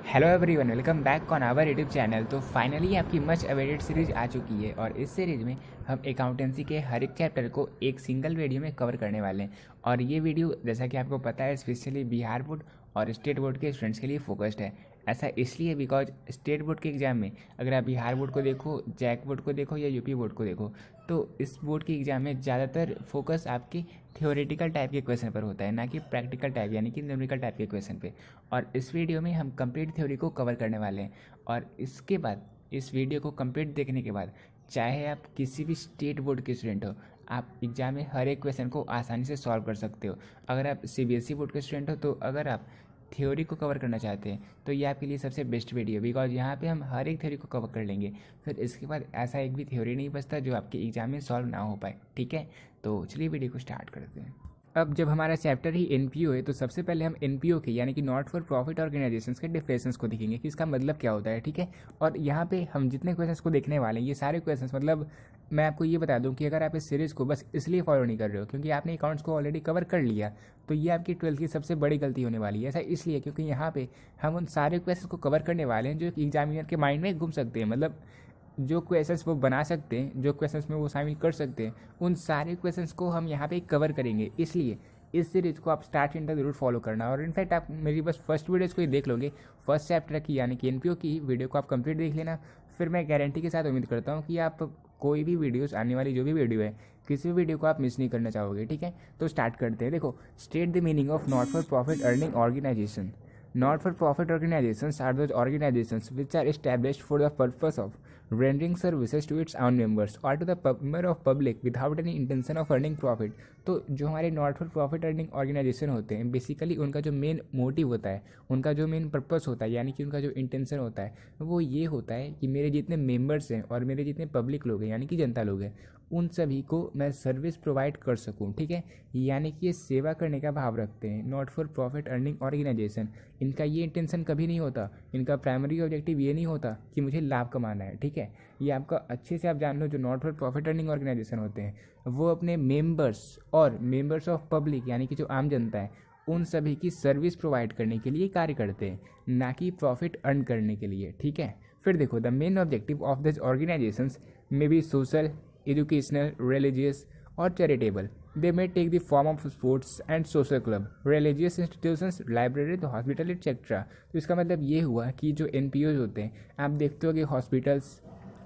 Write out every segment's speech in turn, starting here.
Hello everyone, welcome back on our YouTube channel. तो finally आपकी much awaited series आ चुकी है और इस सीरीज में हम अकाउंटेंसी के हर एक चैप्टर को एक सिंगल वीडियो में कवर करने वाले हैं। और ये वीडियो जैसा कि आपको पता है स्पेशली बिहार बोर्ड और स्टेट बोर्ड के स्टूडेंट्स के लिए फोकस्ड है। ऐसा इसलिए बिकॉज स्टेट बोर्ड के एग्ज़ाम में अगर आप बिहार बोर्ड को देखो, जैक बोर्ड को देखो या यूपी बोर्ड को देखो, तो इस बोर्ड के एग्ज़ाम में ज़्यादातर फोकस आपकी थ्योरेटिकल टाइप के क्वेश्चन पर होता है, ना कि प्रैक्टिकल टाइप यानी कि न्यूमेरिकल टाइप के क्वेश्चन पे। और इस वीडियो में हम कंप्लीट थ्योरी को कवर करने वाले हैं। और इसके बाद इस वीडियो को कंप्लीट देखने के बाद चाहे आप किसी भी स्टेट बोर्ड के स्टूडेंट हो, आप एग्ज़ाम में हर एक क्वेश्चन को आसानी से सॉल्व कर सकते हो। अगर आप सीबीएसई बोर्ड के स्टूडेंट हो तो अगर आप थ्योरी को कवर करना चाहते हैं तो ये आपके लिए सबसे बेस्ट वीडियो, बिकॉज यहाँ पे हम हर एक थ्योरी को कवर कर लेंगे। फिर इसके बाद ऐसा एक भी थ्योरी नहीं बचता जो आपके एग्जाम में सॉल्व ना हो पाए। ठीक है, तो चलिए वीडियो को स्टार्ट करते हैं। अब जब हमारा चैप्टर ही एनपीओ है तो सबसे पहले हम एनपीओ के यानी कि नॉट फॉर प्रॉफिट ऑर्गेनाइजेशंस के डिफरेंसेस को देखेंगे कि इसका मतलब क्या होता है। ठीक है, और यहाँ पे हम जितने क्वेश्चंस को देखने वाले हैं ये सारे क्वेश्चंस, मतलब मैं आपको ये बता दूं कि अगर आप इस सीरीज़ को बस इसलिए फॉलो नहीं कर रहे हो क्योंकि आपने अकाउंट्स को ऑलरेडी कवर कर लिया, तो ये आपकी 12th की सबसे बड़ी गलती होने वाली है। ऐसा इसलिए क्योंकि यहाँ पे हम उन सारे क्वेश्चंस को कवर करने वाले हैं जो एग्जामिनर के माइंड में घूम सकते हैं, मतलब जो क्वेश्चंस वो बना सकते हैं, जो क्वेश्चंस में वो शामिल कर सकते हैं, उन सारे क्वेश्चंस को हम यहाँ पे कवर करेंगे। इसलिए इस सीरीज़ को आप स्टार्ट एंड तक जरूर फॉलो करना। और इनफैक्ट आप मेरी बस फर्स्ट वीडियोज़ को ही देख लोगे, फर्स्ट चैप्टर की यानी कि एनपीओ की वीडियो को आप कंप्लीट देख लेना। फिर मैं गारंटी के साथ उम्मीद करता हूँ कि आप कोई भी वीडियोज़ आने वाली जो भी वीडियो है, किसी भी वीडियो को आप मिस नहीं करना चाहोगे। ठीक है, तो स्टार्ट करते हैं। देखो, state the meaning of not for profit earning organisation. Not for profit organizations are those organizations which are established for the purpose of rendering services to its own members or to the member of public without any intention of earning profit। तो जो हमारे not for profit earning organisation होते हैं, basically उनका जो main motive होता है, उनका जो मेन पर्पस होता है, यानी कि उनका जो इंटेंशन होता है वो ये होता है कि मेरे जितने मेंबर्स हैं और मेरे जितने पब्लिक लोग हैं यानी कि जनता लोग हैं, उन सभी को मैं सर्विस प्रोवाइड कर सकूं। ठीक है, यानी कि ये सेवा करने का भाव रखते हैं। Not for profit earning organisation, इनका ये इंटेंशन कभी नहीं होता, इनका प्राइमरी ऑब्जेक्टिव ये नहीं होता कि मुझे लाभ कमाना है। ठीक है, ये आपका अच्छे से आप जान लो, जो not for profit earning organisation होते हैं वो अपने मेंबर्स और मेंबर्स ऑफ पब्लिक यानी कि जो आम जनता है उन सभी की सर्विस प्रोवाइड करने के लिए कार्य करते हैं, ना कि प्रॉफिट अर्न करने के लिए। ठीक है, फिर देखो, the main objective of this organisations may be social, educational, religious, or charitable. They may take the form of sports and social club, religious institutions, library, the hospital, etc. तो इसका मतलब ये हुआ कि जो एनपीओज होते हैं, आप देखते हो कि हॉस्पिटल्स,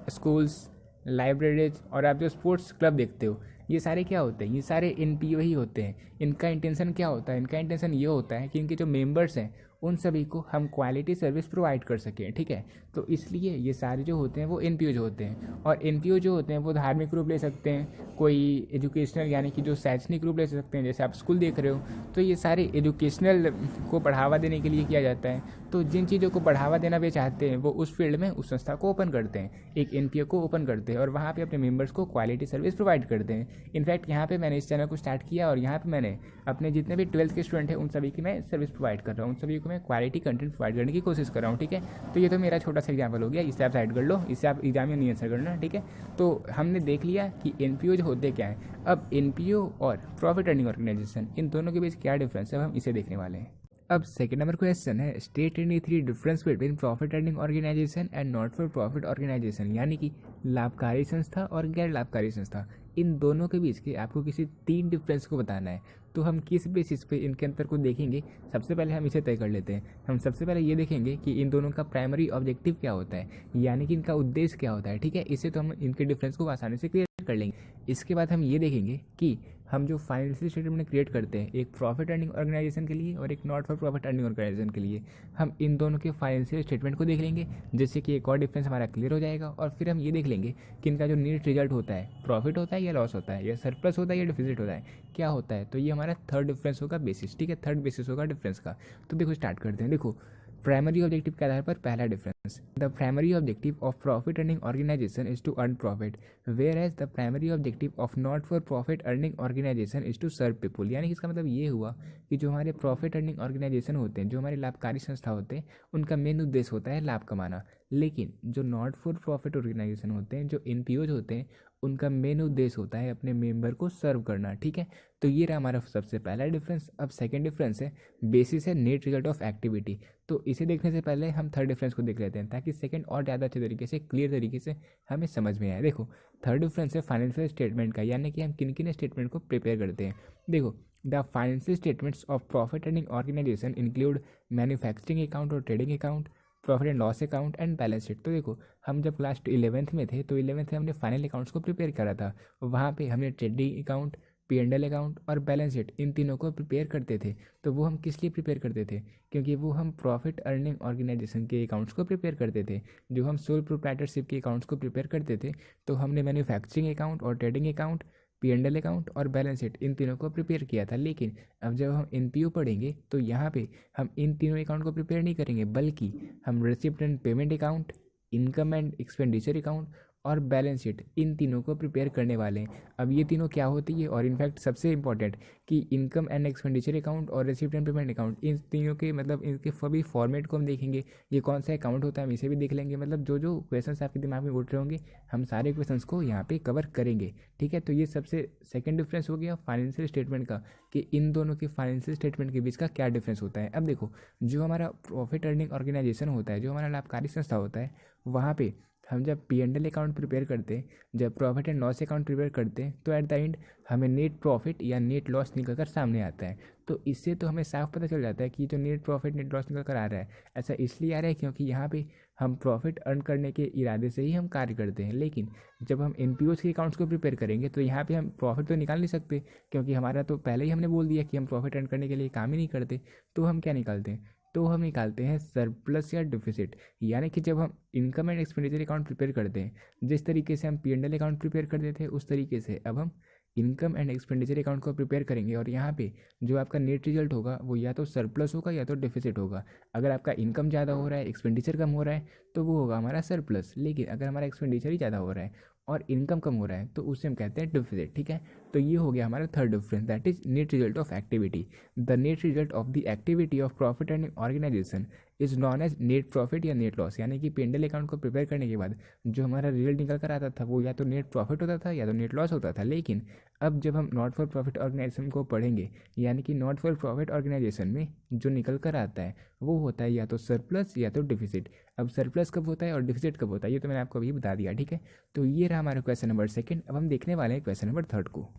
स्कूल्स, लाइब्रेरीज और आप जो स्पोर्ट्स क्लब देखते हो, ये सारे क्या होते हैं? ये सारे एनपीओ ही होते हैं। इनका इंटेंशन क्या होता है? इनका इंटेंशन ये होता है कि इनके जो मेंबर्स हैं उन सभी को हम क्वालिटी सर्विस प्रोवाइड कर सकें। ठीक है, तो इसलिए ये सारे जो होते हैं वो एनपीओ जो होते हैं। और एनपीओ जो होते हैं वो धार्मिक रूप ले सकते हैं, कोई एजुकेशनल यानी कि जो शैक्षणिक रूप ले सकते हैं, जैसे आप स्कूल देख रहे हो तो ये सारे एजुकेशनल को बढ़ावा देने के लिए किया जाता है। तो जिन चीज़ों को बढ़ावा देना वे चाहते हैं वो उस फील्ड में उस संस्था को ओपन करते हैं, एक एनपीओ को ओपन करते हैं और वहाँ पे अपने मेंबर्स को क्वालिटी सर्विस प्रोवाइड करते हैं। इनफैक्ट यहाँ पे मैंने इस चैनल को स्टार्ट किया और यहाँ पे मैंने अपने जितने भी 12th के स्टूडेंट हैं उन सभी की मैं सर्विस प्रोवाइड कर रहा हूँ, उन सभी को मैं क्वालिटी कंटेंट प्रोवाइड करने की कोशिश कर रहा हूँ। ठीक है, तो ये तो मेरा छोटा सा एग्जाम्पल हो गया, इससे आप साइड कर लो, इससे आप एग्जाम में नहीं आंसर करना। ठीक है, तो हमने देख लिया कि एनपीओ जो होते क्या है। अब एनपीओ और प्रॉफिट अर्निंग ऑर्गेनाइजेशन, इन दोनों के बीच क्या डिफरेंस है, अब हम इसे देखने वाले हैं। अब सेकंड नंबर क्वेश्चन है, state any three difference between profit earning organisation and not for profit organisation, यानी कि लाभकारी संस्था और गैर लाभकारी संस्था, इन दोनों के बीच के आपको किसी 3 डिफरेंस को बताना है। तो हम किस बेसिस पे इनके अंतर को देखेंगे, सबसे पहले हम इसे तय कर लेते हैं। हम सबसे पहले ये देखेंगे कि इन दोनों का प्राइमरी ऑब्जेक्टिव क्या होता है, यानी कि इनका उद्देश्य क्या होता है। ठीक है, इससे तो हम इनके डिफरेंस को आसानी से क्लियर कर लेंगे। इसके बाद हम ये देखेंगे कि हम जो फाइनेंशियल स्टेटमेंट क्रिएट करते हैं एक प्रॉफिट अर्निंग ऑर्गेनाइजेशन के लिए और एक not for profit earning organisation के लिए, हम इन दोनों के फाइनेंशियल स्टेटमेंट को देख लेंगे, जिससे कि एक और डिफरेंस हमारा क्लियर हो जाएगा। और फिर हम ये देख लेंगे कि इनका जो नीट रिजल्ट होता है, प्रॉफिट होता है या लॉस होता है, या सरप्लस होता है या डिफिजिट होता है, क्या होता है। तो ये हमारा थर्ड डिफरेंस होगा बेसिस। ठीक है, थर्ड बेसिस होगा डिफरेंस का। तो देखो स्टार्ट करते हैं। देखो, प्राइमरी ऑब्जेक्टिव के आधार पर पहला difference, the primary objective of profit earning organisation is to earn profit, whereas the primary objective of not for profit earning organisation is to serve people. यानी कि इसका मतलब ये हुआ कि जो हमारे प्रॉफिट अर्निंग ऑर्गेनाइजेशन होते हैं, जो हमारे लाभकारी संस्था होते हैं, उनका मेन उद्देश्य होता है लाभ कमाना। लेकिन जो नॉट फॉर प्रॉफिट ऑर्गेनाइजेशन होते हैं, जो एनपीओज होते हैं, उनका मेन उद्देश्य होता है अपने मेंबर को सर्व करना, ठीक है। तो ये रहा हमारा सबसे पहला डिफरेंस। अब सेकंड डिफरेंस है बेसिस है नेट रिजल्ट ऑफ एक्टिविटी। तो इसे देखने से पहले हम थर्ड डिफरेंस को देख लेते हैं ताकि सेकंड और ज़्यादा अच्छे तरीके से क्लियर तरीके से हमें समझ में आए। देखो थर्ड डिफरेंस है फाइनेंशियल स्टेटमेंट का, यानी कि हम किन किन स्टेटमेंट को प्रिपेयर करते हैं। देखो the financial statements of profit earning organisation include manufacturing account और trading account, profit and loss account and balance sheet. तो देखो हम जब क्लास 11th में थे तो 11th में हमने फाइनल अकाउंट्स को प्रिपेयर करा था। वहाँ पे हमने ट्रेडिंग अकाउंट, P&L अकाउंट और बैलेंस शीट इन तीनों को प्रिपेयर करते थे। तो वो हम किस लिए प्रिपेयर करते थे? क्योंकि वो हम प्रॉफिट अर्निंग ऑर्गेनाइजेशन के अकाउंट्स को प्रिपेयर करते थे। जो हम सोल प्रोप्राइटरशिप के अकाउंट्स को प्रिपेयर करते थे तो हमने मैन्युफैक्चरिंग अकाउंट और ट्रेडिंग अकाउंट, P&L अकाउंट और बैलेंस शीट इन तीनों को प्रिपेयर किया था। लेकिन अब जब हम NPO पढ़ेंगे तो यहाँ पे हम इन तीनों अकाउंट को प्रिपेयर नहीं करेंगे, बल्कि हम receipt and payment account, income and expenditure account और बैलेंस शीट इन तीनों को प्रिपेयर करने वाले हैं। अब ये तीनों क्या होती है, और इनफैक्ट सबसे इंपॉर्टेंट कि इनकम एंड एक्सपेंडिचर अकाउंट और रिसिप्ट एंड पेमेंट अकाउंट, इन तीनों के मतलब इनके सभी फॉर्मेट को हम देखेंगे। ये कौन सा अकाउंट होता है हम इसे भी देख लेंगे। मतलब जो जो क्वेश्चंस आपके दिमाग में उठ रहे होंगे हम सारे क्वेश्चंस को यहाँ पे कवर करेंगे, ठीक है। तो ये सबसे सेकंड डिफरेंस हो गया फाइनेंशियल स्टेटमेंट का, कि इन दोनों के फाइनेंशियल स्टेटमेंट के बीच का क्या डिफरेंस होता है। अब देखो जो हमारा प्रॉफिट अर्निंग ऑर्गेनाइजेशन होता है, जो हमारा लाभकारी संस्था होता है, वहाँ पे हम जब P&L अकाउंट प्रिपेयर करते हैं, जब profit and loss account prepare करते हैं, तो एट द एंड हमें नेट प्रॉफिट या नेट लॉस निकल कर सामने आता है। तो इससे तो हमें साफ पता चल जाता है कि जो नेट प्रॉफिट नेट लॉस निकल कर आ रहा है, ऐसा इसलिए आ रहा है क्योंकि यहाँ पे हम प्रॉफिट अर्न करने के इरादे से ही हम कार्य करते हैं। लेकिन जब हम NPOs के अकाउंट्स को प्रिपेयर करेंगे तो यहाँ पे हम प्रॉफिट तो निकाल नहीं सकते, क्योंकि हमारा तो पहले ही हमने बोल दिया कि हम प्रॉफिट अर्न करने के लिए काम ही नहीं करते। तो हम क्या निकालते हैं? तो हम निकालते हैं सरप्लस या डिफिसिट। यानी कि जब हम income and expenditure account prepare करते हैं, जिस तरीके से हम P&L अकाउंट प्रिपेयर करते थे उस तरीके से अब हम इनकम एंड एक्सपेंडिचर अकाउंट को प्रिपेयर करेंगे। और यहाँ पे जो आपका नेट रिजल्ट होगा वो या तो सरप्लस होगा या तो डिफिसिट होगा। अगर आपका इनकम ज़्यादा हो रहा है, एक्सपेंडिचर कम हो रहा है, तो वो होगा हमारा सरप्लस। लेकिन अगर हमारा एक्सपेंडिचर ही ज़्यादा हो रहा है और इनकम कम हो रहा है तो उससे हम कहते हैं डिफिसिट, ठीक है। तो ये हो गया हमारा third difference, that is net result of activity. The net result of the activity of profit earning organisation is known as net profit या नेट लॉस। यानी कि P&L अकाउंट को प्रिपेयर करने के बाद जो हमारा रिजल्ट निकल कर आता था वो या तो नेट प्रॉफिट होता था या तो नेट लॉस होता था। लेकिन अब जब हम नॉट फॉर प्रॉफिट ऑर्गेनाइजेशन को पढ़ेंगे, यानी कि नॉट फॉर प्रॉफिट ऑर्गेनाइजेशन में जो निकल कर आता है वो होता है या तो सरप्लस या तो डिफिसिट। अब सरप्लस कब होता है और डिफिसिट कब होता है ये तो मैंने आपको अभी बता दिया, ठीक है। तो ये रहा हमारा क्वेश्चन नंबर सेकंड। अब हम देखने वाले हैं क्वेश्चन नंबर थर्ड को।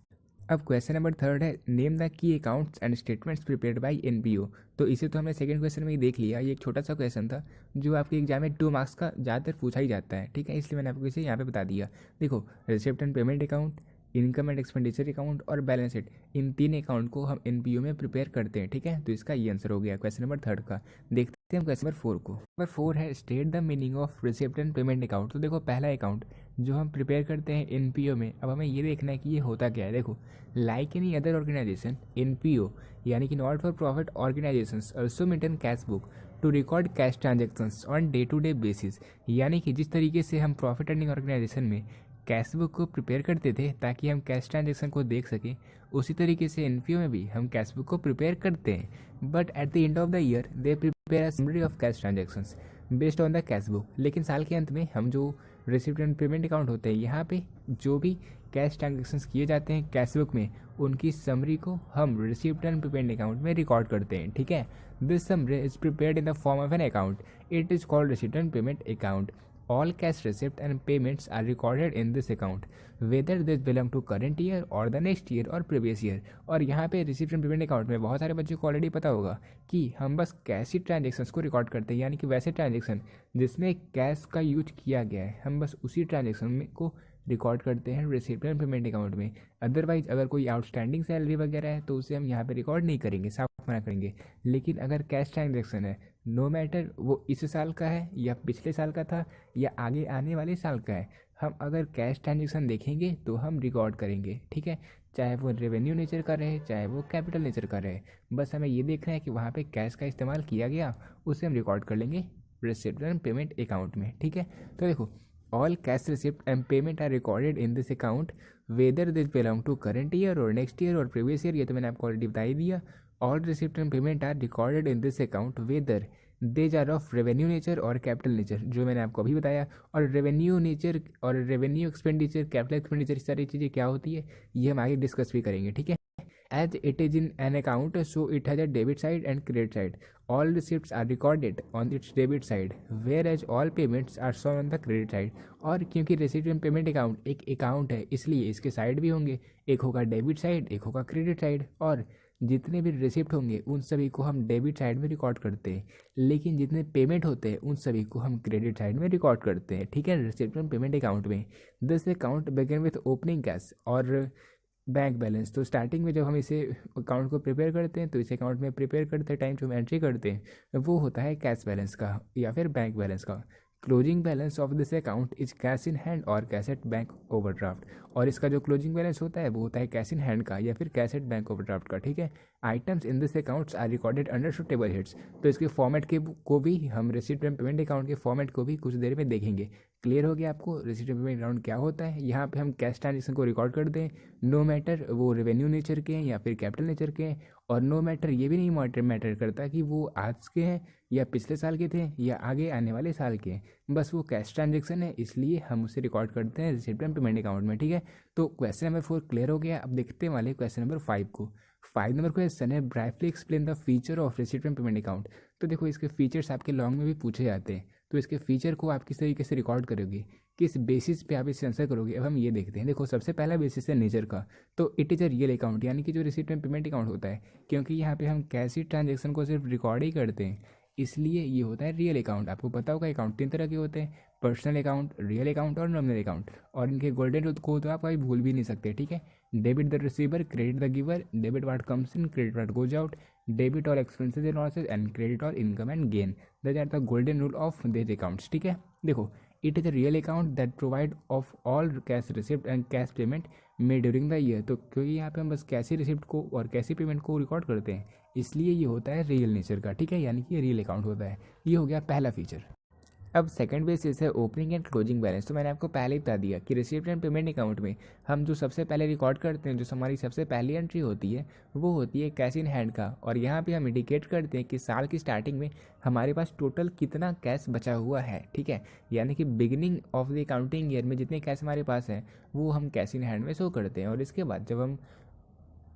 अब क्वेश्चन नंबर थर्ड है name the key accounts and statements prepared by NPO। तो इसे तो हमने सेकंड क्वेश्चन में ही देख लिया। ये एक छोटा सा क्वेश्चन था जो आपके एग्जाम में 2 मार्क्स का ज़्यादातर पूछा ही जाता है, ठीक है। इसलिए मैंने आपको इसे यहाँ पे बता दिया। देखो receipt and payment account, income and expenditure account और बैलेंस शीट, इन 3 अकाउंट को हम NPO में प्रिपेयर करते हैं, ठीक है। तो इसका ये आंसर हो गया क्वेश्चन नंबर थर्ड का। देखते हैं क्वेश्चन नंबर 4 को। नंबर 4 है state the meaning of receipt and payment account. तो देखो पहला अकाउंट जो हम प्रिपेयर करते हैं NPO में, अब हमें ये देखना है कि ये होता क्या है। देखो like any other organisation NPO यानी कि not for profit organisations also maintain cash book to record cash transactions on day to day basis. यानी कि जिस तरीके से हम प्रॉफिट अर्निंग ऑर्गेनाइजेशन में कैश बुक को प्रिपेयर करते थे ताकि हम कैश ट्रांजेक्शन को देख सकें, उसी तरीके से NPO में भी हम कैश बुक को प्रिपेयर करते हैं। But at the end of the year they prepare a summary of cash transactions based on the cash book. लेकिन साल के अंत में हम जो रिसिप्ट एंड पेमेंट अकाउंट होते हैं, यहाँ पे जो भी कैश ट्रांजेक्शन्स किए जाते हैं कैश बुक में, उनकी समरी को हम रिसिप्ट एंड पेमेंट अकाउंट में रिकॉर्ड करते हैं, ठीक है। This summary is prepared in the form of an account, it is called receipt and payment account. All cash receipts and payments are recorded in this account, whether this belong to current year or the next year or previous year। और यहाँ पे receipt and payment account में बहुत सारे बच्चों को already पता होगा कि हम बस कैश ही ट्रांजेक्शन्स को रिकॉर्ड करते हैं, यानी कि वैसे ट्रांजेक्शन जिसमें कैश का यूज किया गया है हम बस उसी ट्रांजेक्शन में को रिकॉर्ड करते हैं रिसिप्ट एंड पेमेंट अकाउंट में। अदरवाइज अगर कोई आउटस्टैंडिंग सैलरी वगैरह है तो उसे हम यहाँ पे रिकॉर्ड नहीं करेंगे, साफ मना करेंगे। लेकिन अगर कैश ट्रांजेक्शन है, नो मैटर वो इस साल का है या पिछले साल का था या आगे आने वाले साल का है, हम अगर कैश ट्रांजेक्शन देखेंगे तो हम रिकॉर्ड करेंगे, ठीक है। चाहे वो रेवेन्यू नेचर का रहे चाहे वो कैपिटल नेचर का रहे, बस हमें ये देखना है कि वहाँ पे कैश का इस्तेमाल किया गया, उसे हम रिकॉर्ड कर लेंगे रिसिप्ट एंड पेमेंट अकाउंट में, ठीक है। तो देखो all cash receipt and payment are recorded in this account whether this belong to current year or next year or previous year। ये तो मैंने आपको ऑलरेडी बता ही दिया। all receipt and payment are recorded in this account whether these are of revenue nature और capital nature, जो मैंने आपको अभी बताया। और रेवेन्यू नेचर और रेवेन्यू एक्सपेंडिचर, कैपिटल एक्सपेंडिचर, इस सारी चीज़ें क्या होती है ये हम आगे डिस्कस भी करेंगे, ठीक है। As it is in an account, so it has a debit side and credit side. All receipts are recorded on its debit side, whereas all payments are shown on the credit side. और क्योंकि receipt and payment account एक account है, इसलिए इसके side भी होंगे, एक होगा डेबिट साइड, एक होगा क्रेडिट साइड। और जितने भी रिसिप्ट होंगे उन सभी को हम डेबिट साइड में रिकॉर्ड करते हैं, लेकिन जितने पेमेंट होते हैं उन सभी को हम क्रेडिट साइड में रिकॉर्ड करते हैं, ठीक है, रिसिप्ट एंड पेमेंट अकाउंट में। This account begin with opening cash और बैंक बैलेंस। तो स्टार्टिंग में जब हम इसे अकाउंट को प्रिपेयर करते हैं, तो इस अकाउंट में प्रिपेयर करते टाइम जो हम एंट्री करते हैं वो होता है कैश बैलेंस का या फिर बैंक बैलेंस का। Closing balance of this account is cash in hand और कैश एट बैंक ओवरड्राफ्ट। और इसका जो क्लोजिंग बैलेंस होता है वो होता है कैश इन हैंड का या फिर कैश एट बैंक ओवरड्राफ्ट का, ठीक है। Items in this accounts are recorded under suitable heads. तो इसके फॉर्मेट के को भी हम रिसीट एंड पेमेंट अकाउंट के फॉर्मेट को भी कुछ देर में देखेंगे। क्लियर हो गया आपको रिसीट एंड पेमेंट अकाउंट क्या होता है। यहाँ पे हम कैश ट्रांजेक्शन को रिकॉर्ड करते हैं, नो मैटर वो रेवेन्यू नेचर के हैं या फिर कैपिटल नेचर के हैं। और नो मैटर ये भी नहीं मैटर करता कि वो आज के हैं या पिछले साल के थे या आगे आने वाले साल के हैं, बस वो कैश ट्रांजेक्शन है, इसलिए हम उसे रिकॉर्ड करते हैं रिसीट एंड पेमेंट अकाउंट में, ठीक है। तो क्वेश्चन नंबर 4 क्लियर हो गया। अब देखते हैं वाले क्वेश्चन नंबर 5 को। 5 नंबर क्वेश्चन है brightly explain the feature of receipt and payment account. तो देखो इसके फीचर्स आपके लॉन्ग में भी पूछे जाते हैं, तो इसके फीचर को आप किस तरीके से रिकॉर्ड करोगे, किस बेसिस पे आप इसे आंसर करोगे, अब हम ये देखते हैं। देखो सबसे पहला बेसिस है नेचर का, तो it is a real account, यानी कि जो रिसीट एंड पेमेंट अकाउंट होता है, क्योंकि यहाँ पे हम कैश ट्रांजेक्शन को सिर्फ रिकॉर्ड ही करते हैं, इसलिए ये होता है रियल अकाउंट। आपको पता होगा अकाउंट 3 तरह के होते हैं, पर्सनल अकाउंट, रियल अकाउंट और नॉमिनल अकाउंट। और इनके गोल्डन रूल को तो आप कभी भूल भी नहीं सकते, ठीक है। Debit the receiver, credit the giver, debit what comes in, credit what goes out, debit all expenses and losses and credit all income and gain, that are the golden rule of this accounts, ठीक है। देखो it is a real account that provide of all cash receipt and cash payment made during the year. तो क्योंकि यहाँ पे हम बस cash receipt को और कैश पेमेंट को रिकॉर्ड करते हैं, इसलिए ये होता है रियल नेचर का, ठीक है, यानी कि रियल अकाउंट होता है। ये हो गया पहला फीचर। अब सेकंड बेसिस है ओपनिंग एंड क्लोजिंग बैलेंस। तो मैंने आपको पहले ही बता दिया कि रिसीप्ट एंड पेमेंट अकाउंट में हम जो सबसे पहले रिकॉर्ड करते हैं, जो हमारी सबसे पहली एंट्री होती है वो होती है कैश इन हैंड का। और यहाँ पे हम इंडिकेट करते हैं कि साल की स्टार्टिंग में हमारे पास टोटल कितना कैश बचा हुआ है, ठीक है, यानी कि beginning of the accounting year में जितने कैश हमारे पास हैं वो हम कैश इन हैंड में शो करते हैं। और इसके बाद जब हम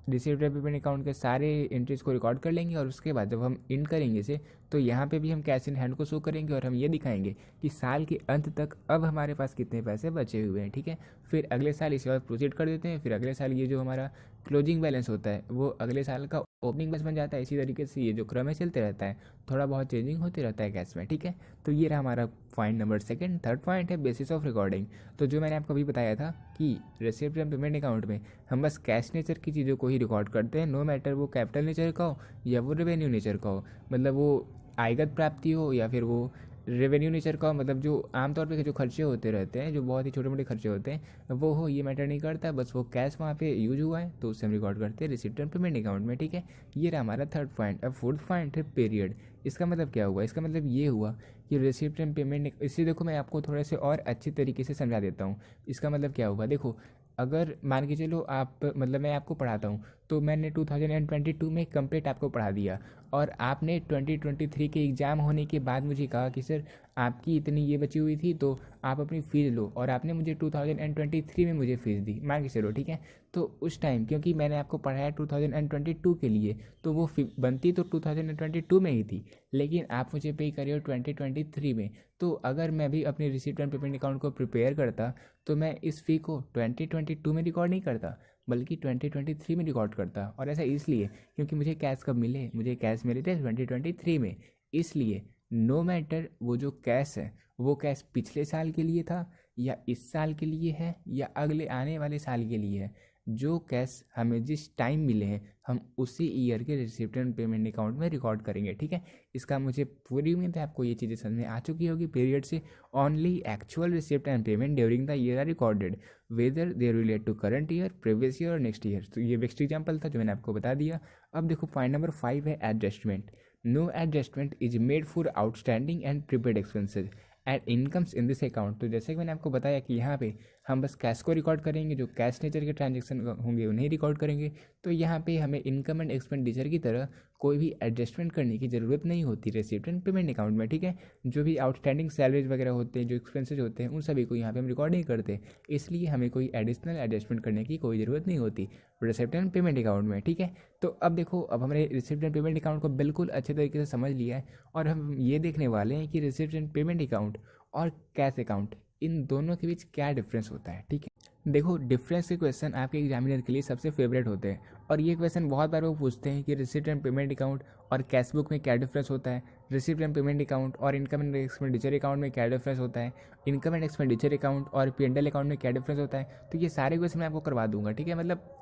रिसीव्ड एंड पेमेंट अकाउंट के सारे एंट्रीज को रिकॉर्ड कर लेंगे और उसके बाद जब हम इन करेंगे इसे, तो यहाँ पे भी हम कैश इन हैंड को शो करेंगे और हम ये दिखाएंगे कि साल के अंत तक अब हमारे पास कितने पैसे बचे हुए हैं, ठीक है। फिर अगले साल इसे और प्रोसीड कर देते हैं, फिर अगले साल ये जो हमारा क्लोजिंग बैलेंस होता है वो अगले साल का ओपनिंग बैलेंस बन जाता है। इसी तरीके से ये जो क्रम है चलते रहता है, थोड़ा बहुत चेंजिंग होती रहता है कैश में, ठीक है। तो ये रहा हमारा point number second. Third point है बेसिस ऑफ रिकॉर्डिंग। तो जो मैंने आपको अभी बताया था कि रिसीप्ट एंड पेमेंट अकाउंट में हम बस कैश नेचर की चीज़ों को ही रिकॉर्ड करते हैं, नो मैटर वो कैपिटल नेचर का हो या वो रेवेन्यू नेचर का हो, मतलब वो आयगत प्राप्ति हो या फिर वो रेवेन्यू नेचर का हो, मतलब जो आमतौर पे जो खर्चे होते रहते हैं, जो बहुत ही छोटे मोटे खर्चे होते हैं वो हो, ये मैटर नहीं करता, बस वो कैश वहाँ पे यूज हुआ है तो उससे हम रिकॉर्ड करते हैं रिसीप्ट एंड पेमेंट अकाउंट में, ठीक है। ये रहा हमारा थर्ड पॉइंट। अब फोर्थ पॉइंट है पीरियड। इसका मतलब क्या हुआ, इसका मतलब ये हुआ कि रिसीप्ट एंड पेमेंट, इससे देखो मैं आपको थोड़े से और अच्छी तरीके से समझा देता हूँ। इसका मतलब क्या हुआ, देखो अगर मान के चलो आप, मतलब मैं आपको पढ़ाता हूँ, तो मैंने 2022 में कंप्लीट आपको पढ़ा दिया और आपने 2023 के एग्ज़ाम होने के बाद मुझे कहा कि सर आपकी इतनी ये बची हुई थी तो आप अपनी फ़ीस लो, और आपने मुझे 2023 में मुझे फ़ीस दी, मान के चलो, ठीक है। तो उस टाइम क्योंकि मैंने आपको पढ़ाया 2022 के लिए, तो वो बनती तो 2022 में ही थी, लेकिन आप मुझे पे करिए 2023 में। तो अगर मैं भी अपनी रिसीप्ट एंड पेमेंट अकाउंट को प्रिपेयर करता तो मैं इस फ़ी को 2022 में रिकॉर्ड नहीं करता बल्कि 2023 में रिकॉर्ड करता। और ऐसा इसलिए क्योंकि मुझे कैश कब मिले, मुझे कैश मिले थे 2023 में, इसलिए नो मैटर वो जो कैश है वो कैश पिछले साल के लिए था या इस साल के लिए है या अगले आने वाले साल के लिए है, जो कैश हमें जिस टाइम मिले हैं हम उसी ईयर के रिसीप्ट एंड पेमेंट अकाउंट में रिकॉर्ड करेंगे, ठीक है। इसका मुझे पूरी उम्मीद है आपको ये चीज़ें समझ में आ चुकी होगी। पीरियड से only actual receipt and payment during the year are recorded whether they relate to current year, previous year और नेक्स्ट ईयर। तो ये बेस्ट एग्जाम्पल था जो मैंने आपको बता दिया। अब देखो पॉइंट नंबर 5 है adjustment. No adjustment is made for outstanding and prepaid expenses and incomes in this account. तो जैसे कि मैंने आपको बताया कि यहाँ पे हम बस कैश को रिकॉर्ड करेंगे, जो कैश नेचर के ट्रांजेक्शन होंगे उन्हें रिकॉर्ड करेंगे। तो यहाँ पे हमें इनकम एंड एक्सपेंडिचर की तरह कोई भी एडजस्टमेंट करने की ज़रूरत नहीं होती रिसीप्ट एंड पेमेंट अकाउंट में, ठीक है। जो भी आउटस्टैंडिंग सैलरीज वगैरह होते हैं, जो एक्सपेंसेस होते हैं, उन सभी को यहाँ पे हम रिकॉर्ड नहीं करते, इसलिए हमें कोई एडिशनल एडजस्टमेंट करने की कोई ज़रूरत नहीं होती रिसिप्ट एंड पेमेंट अकाउंट में, ठीक है। तो अब देखो, अब हमने रिसिप्ट एंड पेमेंट अकाउंट को बिल्कुल अच्छे तरीके से समझ लिया है और हम ये देखने वाले हैं कि रिसिप्ट एंड पेमेंट अकाउंट और कैश अकाउंट, इन दोनों के बीच क्या डिफरेंस होता है, ठीक है। देखो, डिफरेंस के क्वेश्चन आपके एग्जामिनर के लिए सबसे फेवरेट होते हैं और ये क्वेश्चन बहुत बार वो पूछते हैं कि रिसिप्ट एंड पेमेंट अकाउंट और कैश बुक में क्या डिफरेंस होता है, रिसिप्ट एंड पेमेंट अकाउंट और इनकम एंड एक्सपेंडिचर अकाउंट में क्या डिफरेंस होता है, इनकम एंड एक्सपेंडिचर अकाउंट और P&L अकाउंट में क्या डिफरेंस होता है। तो ये सारे क्वेश्चन मैं आपको करवा दूंगा, ठीक है। मतलब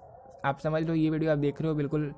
आप समझ लो, ये वीडियो आप देख रहे हो बिल्कुल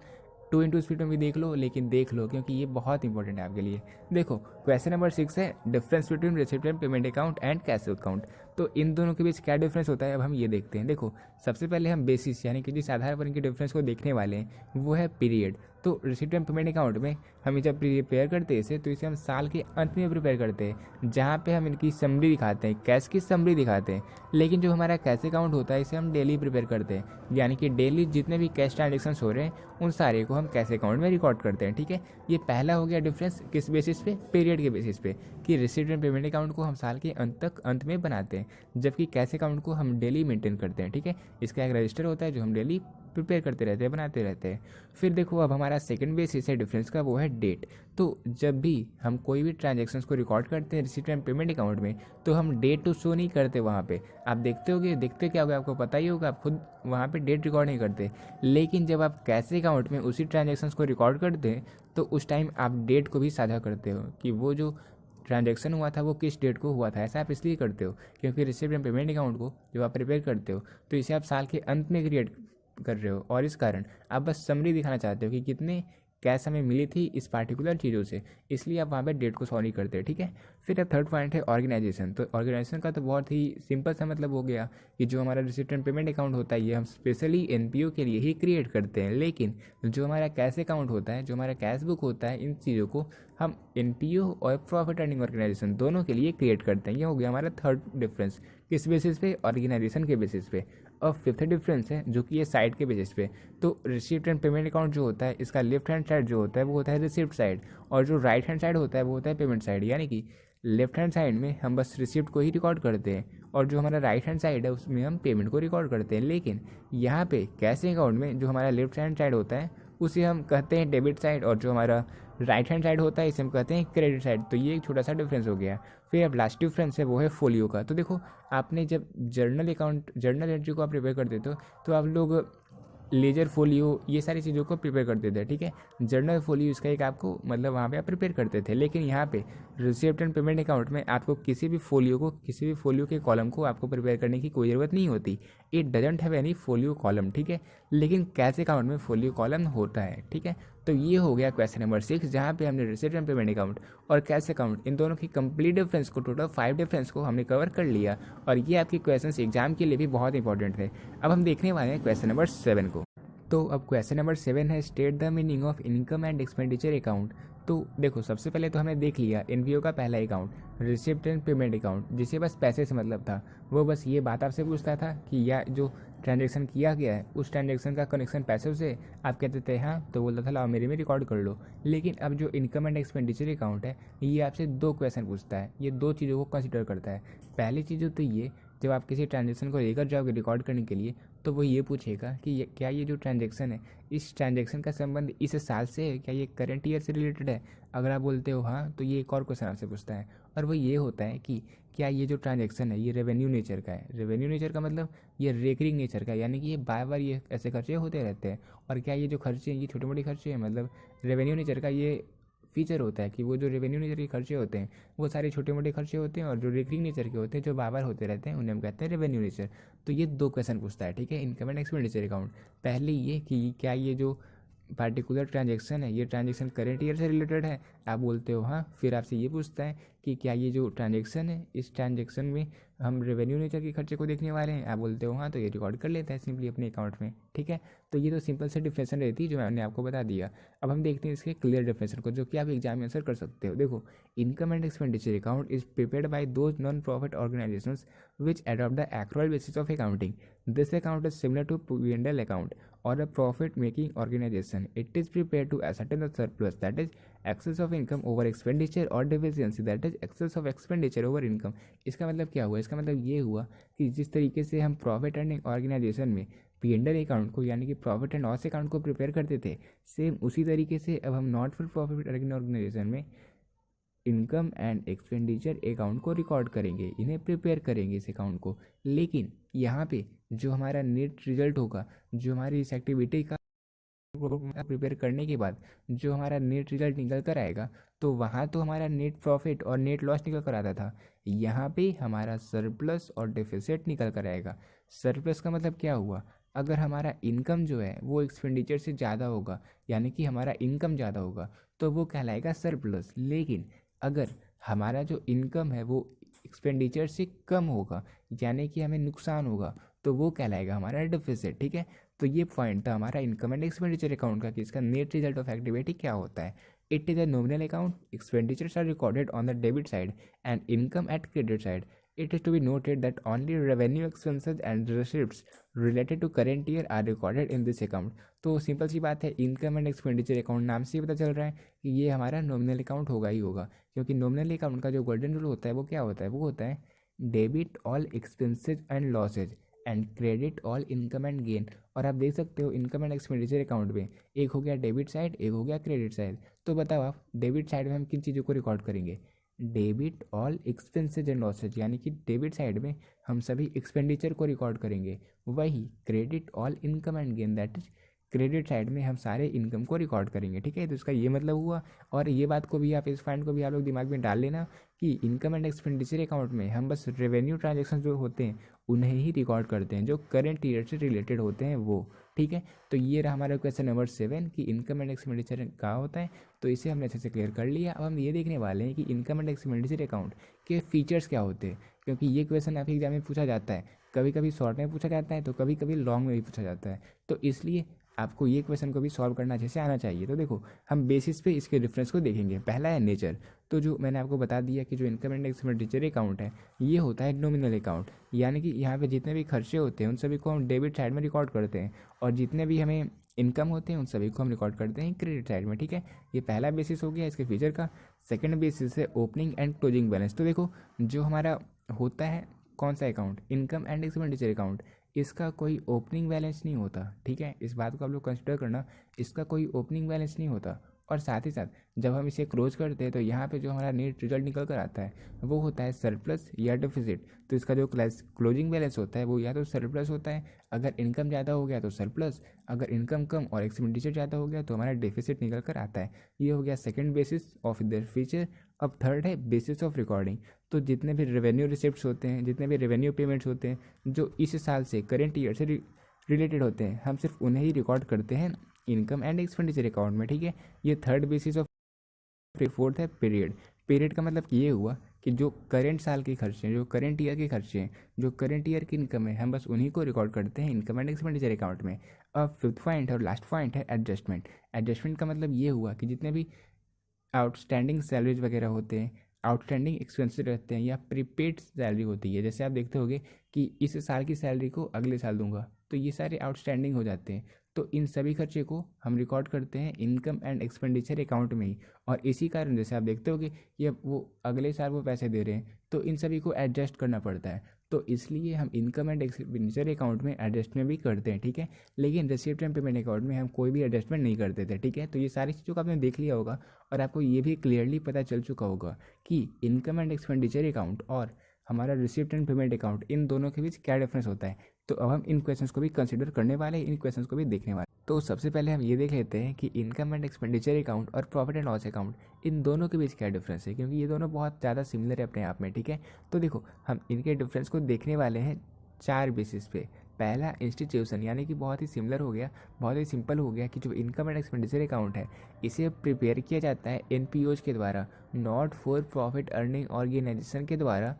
2x स्पीड में भी देख लो, लेकिन देख लो क्योंकि ये बहुत इंपॉर्टेंट है आपके लिए। देखो, क्वेश्चन नंबर 6 है difference between receipt and payment account and cash account. तो इन दोनों के बीच क्या डिफरेंस होता है, अब हम ये देखते हैं। देखो, सबसे पहले हम बेसिस यानी कि जिस आधार पर इनके डिफरेंस को देखने वाले हैं वो है पीरियड। तो रिसिप्ट एंड पेमेंट अकाउंट में हम जब प्रिपेयर करते हैं इसे, तो इसे हम साल के अंत में प्रिपेयर करते हैं, जहाँ पे हम इनकी समरी दिखाते हैं, कैश की समरी दिखाते हैं। लेकिन जो हमारा कैश अकाउंट होता है इसे हम डेली प्रिपेयर करते हैं, यानी कि डेली जितने भी कैश ट्रांजेक्शन हो रहे हैं उन सारे को हम कैश अकाउंट में रिकॉर्ड करते हैं, ठीक है। ये पहला हो गया डिफरेंस, किस बेसिस पे, पीरियड के बेसिस पे, कि रिसिप्ट एंड पेमेंट अकाउंट को हम साल के अंत में बनाते हैं, जबकि कैश अकाउंट को हम डेली मेंटेन करते हैं, ठीक है। इसका एक रजिस्टर होता है जो हम डेली प्रिपेयर करते रहते हैं, बनाते रहते हैं। फिर देखो, अब हमारा सेकंड बेसिस है डिफरेंस का, वो है डेट। तो जब भी हम कोई भी ट्रांजैक्शंस को रिकॉर्ड करते हैं रिसिप्ट एंड पेमेंट अकाउंट में, तो हम डेट तो शो नहीं करते वहाँ पे। आप देखते क्या होगा, आपको पता ही होगा, आप खुद वहाँ पे डेट रिकॉर्ड नहीं करते। लेकिन जब आप कैश अकाउंट में उसी ट्रांजैक्शंस को रिकॉर्ड करते हैं तो उस टाइम आप डेट को भी साझा करते हो कि वो जो ट्रांजैक्शन हुआ था वो किस डेट को हुआ था। ऐसा आप इसलिए करते हो क्योंकि रिसिप्ट एंड पेमेंट अकाउंट को जब आप प्रिपेयर करते हो तो इसे आप साल के अंत में क्रिएट कर रहे हो, और इस कारण आप बस समरी दिखाना चाहते हो कि कितने कैश हमें मिली थी इस पार्टिकुलर चीज़ों से, इसलिए आप वहाँ पे डेट को सॉरी करते हैं, ठीक है। फिर अब थर्ड पॉइंट है ऑर्गेनाइजेशन। तो ऑर्गेनाइजेशन का तो बहुत ही सिंपल सा मतलब हो गया कि जो हमारा रिसिप्ट एंड पेमेंट अकाउंट होता है ये हम स्पेशली NPO के लिए ही क्रिएट करते हैं, लेकिन जो हमारा कैश अकाउंट होता है, जो हमारा कैश बुक होता है, इन चीज़ों को हम NPO और प्रॉफिट अर्निंग ऑर्गेनाइजेशन दोनों के लिए क्रिएट करते हैं। ये हो गया हमारा थर्ड डिफरेंस, किस बेसिस पे, ऑर्गेनाइजेशन के बेसिस पे। और फिफ्थ डिफरेंस है जो कि ये साइड के बेसिस पे। तो रिसिप्ट एंड पेमेंट अकाउंट जो होता है इसका लेफ्ट हैंड साइड जो होता है वो होता है रिसिप्ट साइड, और जो राइट हैंड साइड होता है वो होता है पेमेंट साइड। यानी कि लेफ्ट हैंड साइड में हम बस रिसिप्ट को ही रिकॉर्ड करते हैं और जो हमारा राइट हैंड साइड है उसमें हम पेमेंट को रिकॉर्ड करते हैं। लेकिन यहाँ पे कैश अकाउंट में जो हमारा लेफ्ट हैंड साइड होता है उसे हम कहते हैं डेबिट साइड, और जो हमारा राइट हैंड साइड होता है इसे हम कहते हैं क्रेडिट साइड। तो ये एक छोटा सा डिफरेंस हो गया। फिर अब लास्ट डिफरेंस है वो है फोलियो का। तो देखो, आपने जब जर्नल एंट्री को आप प्रिपेयर करते तो आप लोग लेजर फोलियो ये सारी चीज़ों को प्रिपेयर करते थे, ठीक है। जर्नल फोलियो इसका एक आपको मतलब वहाँ पे आप प्रिपेयर करते थे, लेकिन यहाँ पे रिसिप्ट एंड पेमेंट अकाउंट में आपको किसी भी फोलियो के कॉलम को आपको प्रिपेयर करने की कोई ज़रूरत नहीं होती। It doesn't have any folio column, ठीक है। लेकिन कैश अकाउंट में फोलियो कॉलम होता है, ठीक है। तो ये हो गया क्वेश्चन नंबर 6, जहाँ पे हमने रिसिप्ट एंड पेमेंट अकाउंट और कैश अकाउंट इन दोनों की कंप्लीट डिफरेंस को, टोटल 5 डिफरेंस को हमने कवर कर लिया, और ये आपके क्वेश्चन एग्जाम के लिए भी बहुत इंपॉर्टेंट थे। अब हम देखने वाले हैं क्वेश्चन नंबर 7 को। तो अब क्वेश्चन नंबर 7 है state the meaning of income and expenditure account. तो देखो, सबसे पहले तो हमने देख लिया NPO का पहला account receipt and payment account, जिसे बस पैसे से मतलब था। वो बस ये बात आपसे पूछता था कि या जो ट्रांजैक्शन किया गया है उस ट्रांजैक्शन का कनेक्शन पैसों से, आप कहते थे हाँ, तो बोलता था लाओ मेरे में रिकॉर्ड कर लो। लेकिन अब जो इनकम एंड एक्सपेंडिचर अकाउंट है ये आपसे 2 क्वेश्चन पूछता है, ये 2 चीज़ों को कंसिडर करता है। पहली चीज़ तो ये, जब आप किसी ट्रांजैक्शन को लेकर जाओगे रिकॉर्ड करने के लिए तो वो ये पूछेगा कि क्या ये जो ट्रांजैक्शन है इस ट्रांजैक्शन का संबंध इस साल से है, क्या ये करंट ईयर से रिलेटेड है। अगर आप बोलते हो हाँ, तो ये एक और क्वेश्चन आपसे पूछता है, और वो ये होता है कि क्या ये जो ट्रांजैक्शन है ये रेवेन्यू नेचर का है। रेवेन्यू नेचर का मतलब ये रेकरिंग नेचर का है, यानी कि ये बार बार ये ऐसे खर्चे होते रहते हैं। और क्या ये जो खर्चे हैं ये छोटे मोटे खर्चे हैं, मतलब रेवेन्यू नेचर का ये फीचर होता है कि वो जो रेवेन्यू नेचर के खर्चे होते हैं वो सारे छोटे मोटे खर्चे होते हैं, और जो रिकरिंग नेचर के होते हैं जो बार बार होते रहते हैं उन्हें हम कहते हैं रेवेन्यू नेचर। तो ये 2 क्वेश्चन पूछता है, ठीक है, इनकम एंड एक्सपेंडिचर अकाउंट। पहले ये कि क्या ये जो पार्टिकुलर ट्रांजैक्शन है ये ट्रांजैक्शन करेंट ईयर से रिलेटेड है, आप बोलते हो हाँ। फिर आपसे ये पूछता है कि क्या ये जो ट्रांजेक्शन है इस ट्रांजेक्शन में हम रेवेन्यू नेचर के खर्चे को देखने वाले हैं। आप बोलते हो हाँ, तो ये रिकॉर्ड कर लेता है सिंपली अपने अकाउंट में, ठीक है। तो ये तो सिंपल से डिफिनेशन रहती है जो मैंने आपको बता दिया। अब हम देखते हैं इसके क्लियर डिफिनेशन को, जो कि आप एग्जाम में आंसर कर सकते हो। देखो, income and expenditure account is prepared by those non profit organisations which adopt the accrual basis of accounting. This account is similar to P&L account or a profit-making organization. It is prepared to ascertain the surplus, that is excess of income over expenditure, or deficiency, that is excess of expenditure over income. इसका मतलब क्या हुआ? इसका मतलब ये हुआ कि जिस तरीके से हम प्रॉफिट अर्निंग ऑर्गेनाइजेशन में P&L अकाउंट को यानी कि प्रॉफिट एंड लॉस अकाउंट को प्रिपेयर करते थे, सेम उसी तरीके से अब हम not for profit earning organisation में इनकम एंड एक्सपेंडिचर अकाउंट को रिकॉर्ड करेंगे, इन्हें प्रिपेयर करेंगे इस अकाउंट को। लेकिन यहाँ पे जो हमारा नेट रिजल्ट होगा, जो हमारी इस एक्टिविटी का प्रिपेयर करने के बाद जो हमारा नेट रिजल्ट निकल कर आएगा, तो वहाँ तो हमारा नेट प्रॉफिट और नेट लॉस निकल कर आता था, यहाँ पे हमारा सरप्लस और डेफिसिट निकल कर आएगा। सरप्लस का मतलब क्या हुआ? अगर हमारा इनकम जो है वो एक्सपेंडिचर से ज़्यादा होगा, यानी कि हमारा इनकम ज़्यादा होगा, तो वो कहलाएगा सरप्लस। लेकिन अगर हमारा जो इनकम है वो एक्सपेंडिचर से कम होगा, यानी कि हमें नुकसान होगा, तो वो कहलाएगा हमारा डेफिसिट, ठीक है। तो ये पॉइंट था हमारा इनकम एंड एक्सपेंडिचर अकाउंट का कि इसका नेट रिजल्ट ऑफ एक्टिविटी क्या होता है। It is a nominal account, expenditures are recorded on the debit side and income at credit side. It is to be noted that only revenue expenses and receipts related to current year are recorded in this account. तो simple सी बात है, income and expenditure account नाम से ही पता चल रहा है कि ये हमारा नॉमिनल अकाउंट होगा ही होगा, क्योंकि नॉमिनल अकाउंट का जो गोल्डन रूल होता है वो क्या होता है? वो होता है debit all expenses and losses and credit all income and gain. और आप देख सकते हो इनकम एंड एक्सपेंडिचर अकाउंट में एक हो गया डेबिट साइड, एक हो गया क्रेडिट साइड। तो बताओ आप, डेबिट साइड में हम किन चीज़ों को रिकॉर्ड करेंगे? Debit all expenses and losses, यानी कि डेबिट साइड में हम सभी एक्सपेंडिचर को रिकॉर्ड करेंगे। वही credit all income and gain, that is credit side में हम सारे इनकम को रिकॉर्ड करेंगे, ठीक है। तो इसका ये मतलब हुआ, और ये बात को भी आप, इस पॉइंट को भी आप लोग दिमाग में डाल लेना कि इनकम एंड एक्सपेंडिचर अकाउंट में हम बस रेवेन्यू ट्रांजेक्शन जो होते हैं उन्हें ही रिकॉर्ड करते हैं, जो करेंट ईयर से रिलेटेड होते हैं वो, ठीक है। तो ये रहा हमारा क्वेश्चन नंबर 7 कि इनकम एंड एक्सपेंडिचर क्या होता है। तो इसे हमने अच्छे से क्लियर कर लिया। अब हम ये देखने वाले हैं कि इनकम एंड एक्सपेंडिचर अकाउंट के फीचर्स क्या होते हैं, क्योंकि ये क्वेश्चन आपके एग्जाम में पूछा जाता है, कभी कभी शॉर्ट में पूछा जाता है तो कभी कभी लॉन्ग में भी पूछा जाता है। तो इसलिए आपको ये क्वेश्चन को भी सॉल्व करना अच्छे से आना चाहिए। तो देखो, हम बेसिस पे इसके डिफरेंस को देखेंगे। पहला है नेचर। तो जो मैंने आपको बता दिया कि जो इनकम एंड एक्सपेंडिचर अकाउंट है ये होता है नॉमिनल अकाउंट, यानी कि यहाँ पे जितने भी खर्चे होते हैं उन सभी को हम डेबिट साइड में रिकॉर्ड करते हैं, और जितने भी हमें इनकम होते हैं उन सभी को हम रिकॉर्ड करते हैं क्रेडिट साइड में, ठीक है। ये पहला बेसिस हो गया इसके फीचर का। सेकंड बेसिस है ओपनिंग एंड क्लोजिंग बैलेंस। तो देखो, जो हमारा होता है कौन सा account, income and expenditure account, इसका कोई ओपनिंग बैलेंस नहीं होता, ठीक है। इस बात को आप लोग कंसिडर करना, इसका कोई ओपनिंग बैलेंस नहीं होता। और साथ ही साथ जब हम इसे क्लोज करते हैं तो यहाँ पे जो हमारा नेट रिजल्ट निकल कर आता है वो होता है सरप्लस या डेफिसिट। तो इसका जो क्लोजिंग बैलेंस होता है वो या तो सरप्लस होता है, अगर इनकम ज़्यादा हो गया तो सरप्लस, अगर इनकम कम और एक्सपेंडिचर ज़्यादा हो गया तो हमारा डेफिसिट निकल कर आता है। ये हो गया second basis of the feature. अब थर्ड है बेसिस ऑफ रिकॉर्डिंग। तो जितने भी रेवेन्यू रिसिप्ट्स होते हैं, जितने भी रेवेन्यू पेमेंट्स होते हैं जो इस साल से करेंट ईयर से रिलेटेड होते हैं, हम सिर्फ उन्हें ही रिकॉर्ड करते हैं इनकम एंड एक्सपेंडिचर अकाउंट में, ठीक है। ये थर्ड बेसिस ऑफ। फोर्थ है पीरियड। पीरियड का मतलब ये हुआ कि जो करेंट साल के खर्चे हैं, जो करेंट ईयर के खर्चे हैं, जो करेंट ईयर की इनकम है, हम बस उन्हीं को रिकॉर्ड करते हैं इनकम एंड एक्सपेंडिचर अकाउंट में। अब फिफ्थ पॉइंट और लास्ट पॉइंट है एडजस्टमेंट। एडजस्टमेंट का मतलब ये हुआ कि जितने भी आउटस्टैंडिंग सैलरीज वगैरह होते हैं, आउटस्टैंडिंग एक्सपेंसेस रहते हैं, या प्रीपेड सैलरी होती है, जैसे आप देखते होगे कि इस साल की सैलरी को अगले साल दूंगा, तो ये सारे आउटस्टैंडिंग हो जाते हैं। तो इन सभी खर्चे को हम रिकॉर्ड करते हैं इनकम एंड एक्सपेंडिचर अकाउंट में ही। और इसी कारण जैसे आप देखते होगे ये वो अगले साल वो पैसे दे रहे हैं, तो इन सभी को एडजस्ट करना पड़ता है। तो इसलिए हम इनकम एंड एक्सपेंडिचर अकाउंट में एडजस्टमेंट भी करते हैं, ठीक है। लेकिन रिसीप्ट एंड पेमेंट अकाउंट में हम कोई भी एडजस्टमेंट नहीं करते थे, ठीक है। तो ये सारी चीज़ों को आपने देख लिया होगा, और आपको ये भी क्लियरली पता चल चुका होगा कि इनकम एंड एक्सपेंडिचर अकाउंट और हमारा रिसीप्ट एंड पेमेंट अकाउंट, इन दोनों के बीच क्या डिफरेंस होता है। तो अब हम इन क्वेश्चंस को भी कंसिडर करने वाले हैं, इन क्वेश्चंस को भी देखने वाले। तो सबसे पहले हम ये देख लेते हैं कि इनकम एंड एक्सपेंडिचर अकाउंट और प्रॉफिट एंड लॉस अकाउंट, इन दोनों के बीच क्या डिफरेंस है, क्योंकि ये दोनों बहुत ज़्यादा सिमिलर है अपने आप में, ठीक है। तो देखो, हम इनके डिफरेंस को देखने वाले हैं 4 बेसिस पे। पहला इंस्टीट्यूशन यानी कि बहुत ही सिमिलर हो गया, बहुत ही सिंपल हो गया कि जो इनकम एंड एक्सपेंडिचर अकाउंट है इसे प्रिपेयर किया जाता है एनपीओज के द्वारा, not for profit earning organisation के द्वारा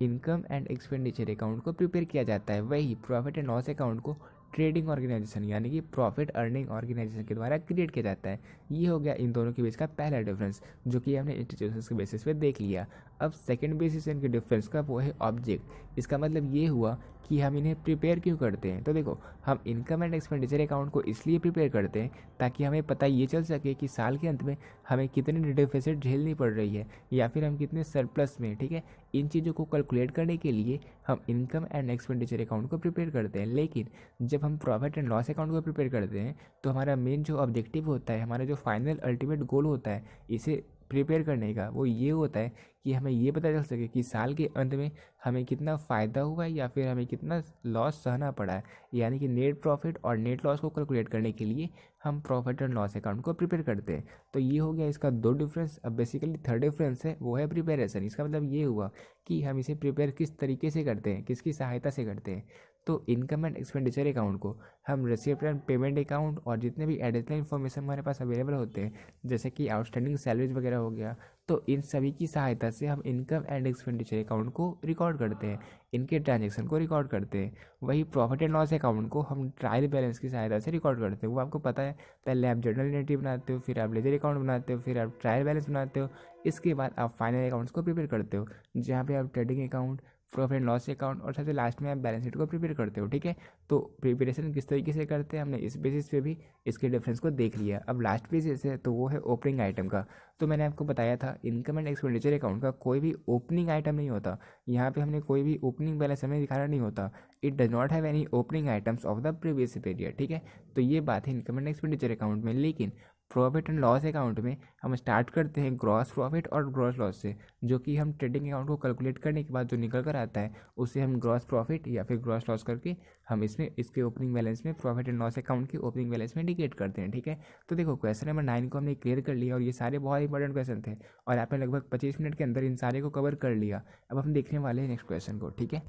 इनकम एंड एक्सपेंडिचर अकाउंट को प्रिपेयर किया जाता है। वही प्रॉफिट एंड लॉस अकाउंट को ट्रेडिंग ऑर्गेनाइजेशन यानी कि प्रॉफिट अर्निंग ऑर्गेनाइजेशन के द्वारा क्रिएट किया जाता है। ये हो गया इन दोनों के बीच का पहला डिफरेंस, जो कि हमने इंस्टीट्यूशंस के बेसिस पे देख लिया। अब सेकंड बेसिस इनके डिफरेंस का वो है ऑब्जेक्ट। इसका मतलब ये हुआ कि हम इन्हें प्रिपेयर क्यों करते हैं। तो देखो, हम इनकम एंड एक्सपेंडिचर अकाउंट को इसलिए प्रिपेयर करते हैं ताकि हमें पता ये चल सके कि साल के अंत में हमें कितनी डिफिसिट झेलनी पड़ रही है या फिर हम कितने सरप्लस में। ठीक है, इन चीज़ों को कैलकुलेट करने के लिए हम इनकम एंड एक्सपेंडिचर अकाउंट को प्रिपेयर करते हैं। लेकिन जब हम प्रॉफिट एंड लॉस अकाउंट को प्रिपेयर करते हैं तो हमारा मेन जो ऑब्जेक्टिव होता है, हमारा जो फाइनल अल्टीमेट गोल होता है इसे प्रिपेयर करने का, वो ये होता है कि हमें ये पता चल सके कि साल के अंत में हमें कितना फ़ायदा हुआ है या फिर हमें कितना लॉस सहना पड़ा है। यानी कि नेट प्रॉफिट और नेट लॉस को कैलकुलेट करने के लिए हम प्रॉफिट एंड लॉस अकाउंट को प्रिपेयर करते हैं। तो ये हो गया इसका दो डिफरेंस। अब बेसिकली थर्ड डिफरेंस है वो है प्रिपेरेशन। इसका मतलब ये हुआ कि हम इसे प्रिपेयर किस तरीके से करते हैं, किसकी सहायता से करते हैं। तो इनकम एंड एक्सपेंडिचर अकाउंट को हम रिसिप्ट एंड पेमेंट अकाउंट और जितने भी एडिशनल इन्फॉर्मेशन हमारे पास अवेलेबल होते हैं, जैसे कि आउटस्टैंडिंग सैलरीज वगैरह हो गया, तो इन सभी की सहायता से हम इनकम एंड एक्सपेंडिचर अकाउंट को रिकॉर्ड करते हैं, इनके ट्रांजैक्शन को रिकॉर्ड करते हैं। वही प्रॉफिट एंड लॉस अकाउंट को हम ट्रायल बैलेंस की सहायता से रिकॉर्ड करते हैं। वो आपको पता है, पहले आप जर्नल एंट्री बनाते हो, फिर आप लेजर अकाउंट बनाते हो, फिर आप ट्रायल बैलेंस बनाते हो, इसके बाद आप फाइनल अकाउंट्स को प्रिपेयर करते हो, जहाँ पे आप trading account, profit and loss account और सबसे लास्ट में आप बैलेंस शीट को प्रिपेयर करते हो। ठीक है, तो प्रिपरेशन किस तरीके से करते हैं हमने इस बेसिस पे भी इसके डिफरेंस को देख लिया। अब लास्ट बेसिस है तो वो है ओपनिंग आइटम का। तो मैंने आपको बताया था इनकम एंड एक्सपेंडिचर अकाउंट का कोई भी ओपनिंग आइटम नहीं होता। यहाँ पे हमने कोई भी ओपनिंग बैलेंस हमें दिखाना नहीं होता। It does not have any opening items of the previous period. ठीक है, तो ये बात है इनकम एंड एक्सपेंडिचर अकाउंट में। लेकिन प्रॉफिट एंड लॉस अकाउंट में हम स्टार्ट करते हैं ग्रॉस प्रॉफिट और ग्रॉस लॉस से, जो कि हम ट्रेडिंग अकाउंट को कैलकुलेट करने के बाद जो निकल कर आता है उसे हम ग्रॉस प्रॉफिट या फिर ग्रॉस लॉस करके हम इसमें इसके ओपनिंग बैलेंस में प्रॉफिट एंड लॉस अकाउंट के ओपनिंग बैलेंस में इंडिकेट करते हैं। ठीक है, तो देखो क्वेश्चन नंबर 9 को हमने क्लियर कर लिया और ये सारे बहुत इंपॉर्टेंट क्वेश्चन थे और आपने लगभग 25 मिनट के अंदर इन सारे को कवर कर लिया। अब हम देखने वाले हैं नेक्स्ट क्वेश्चन को। ठीक है,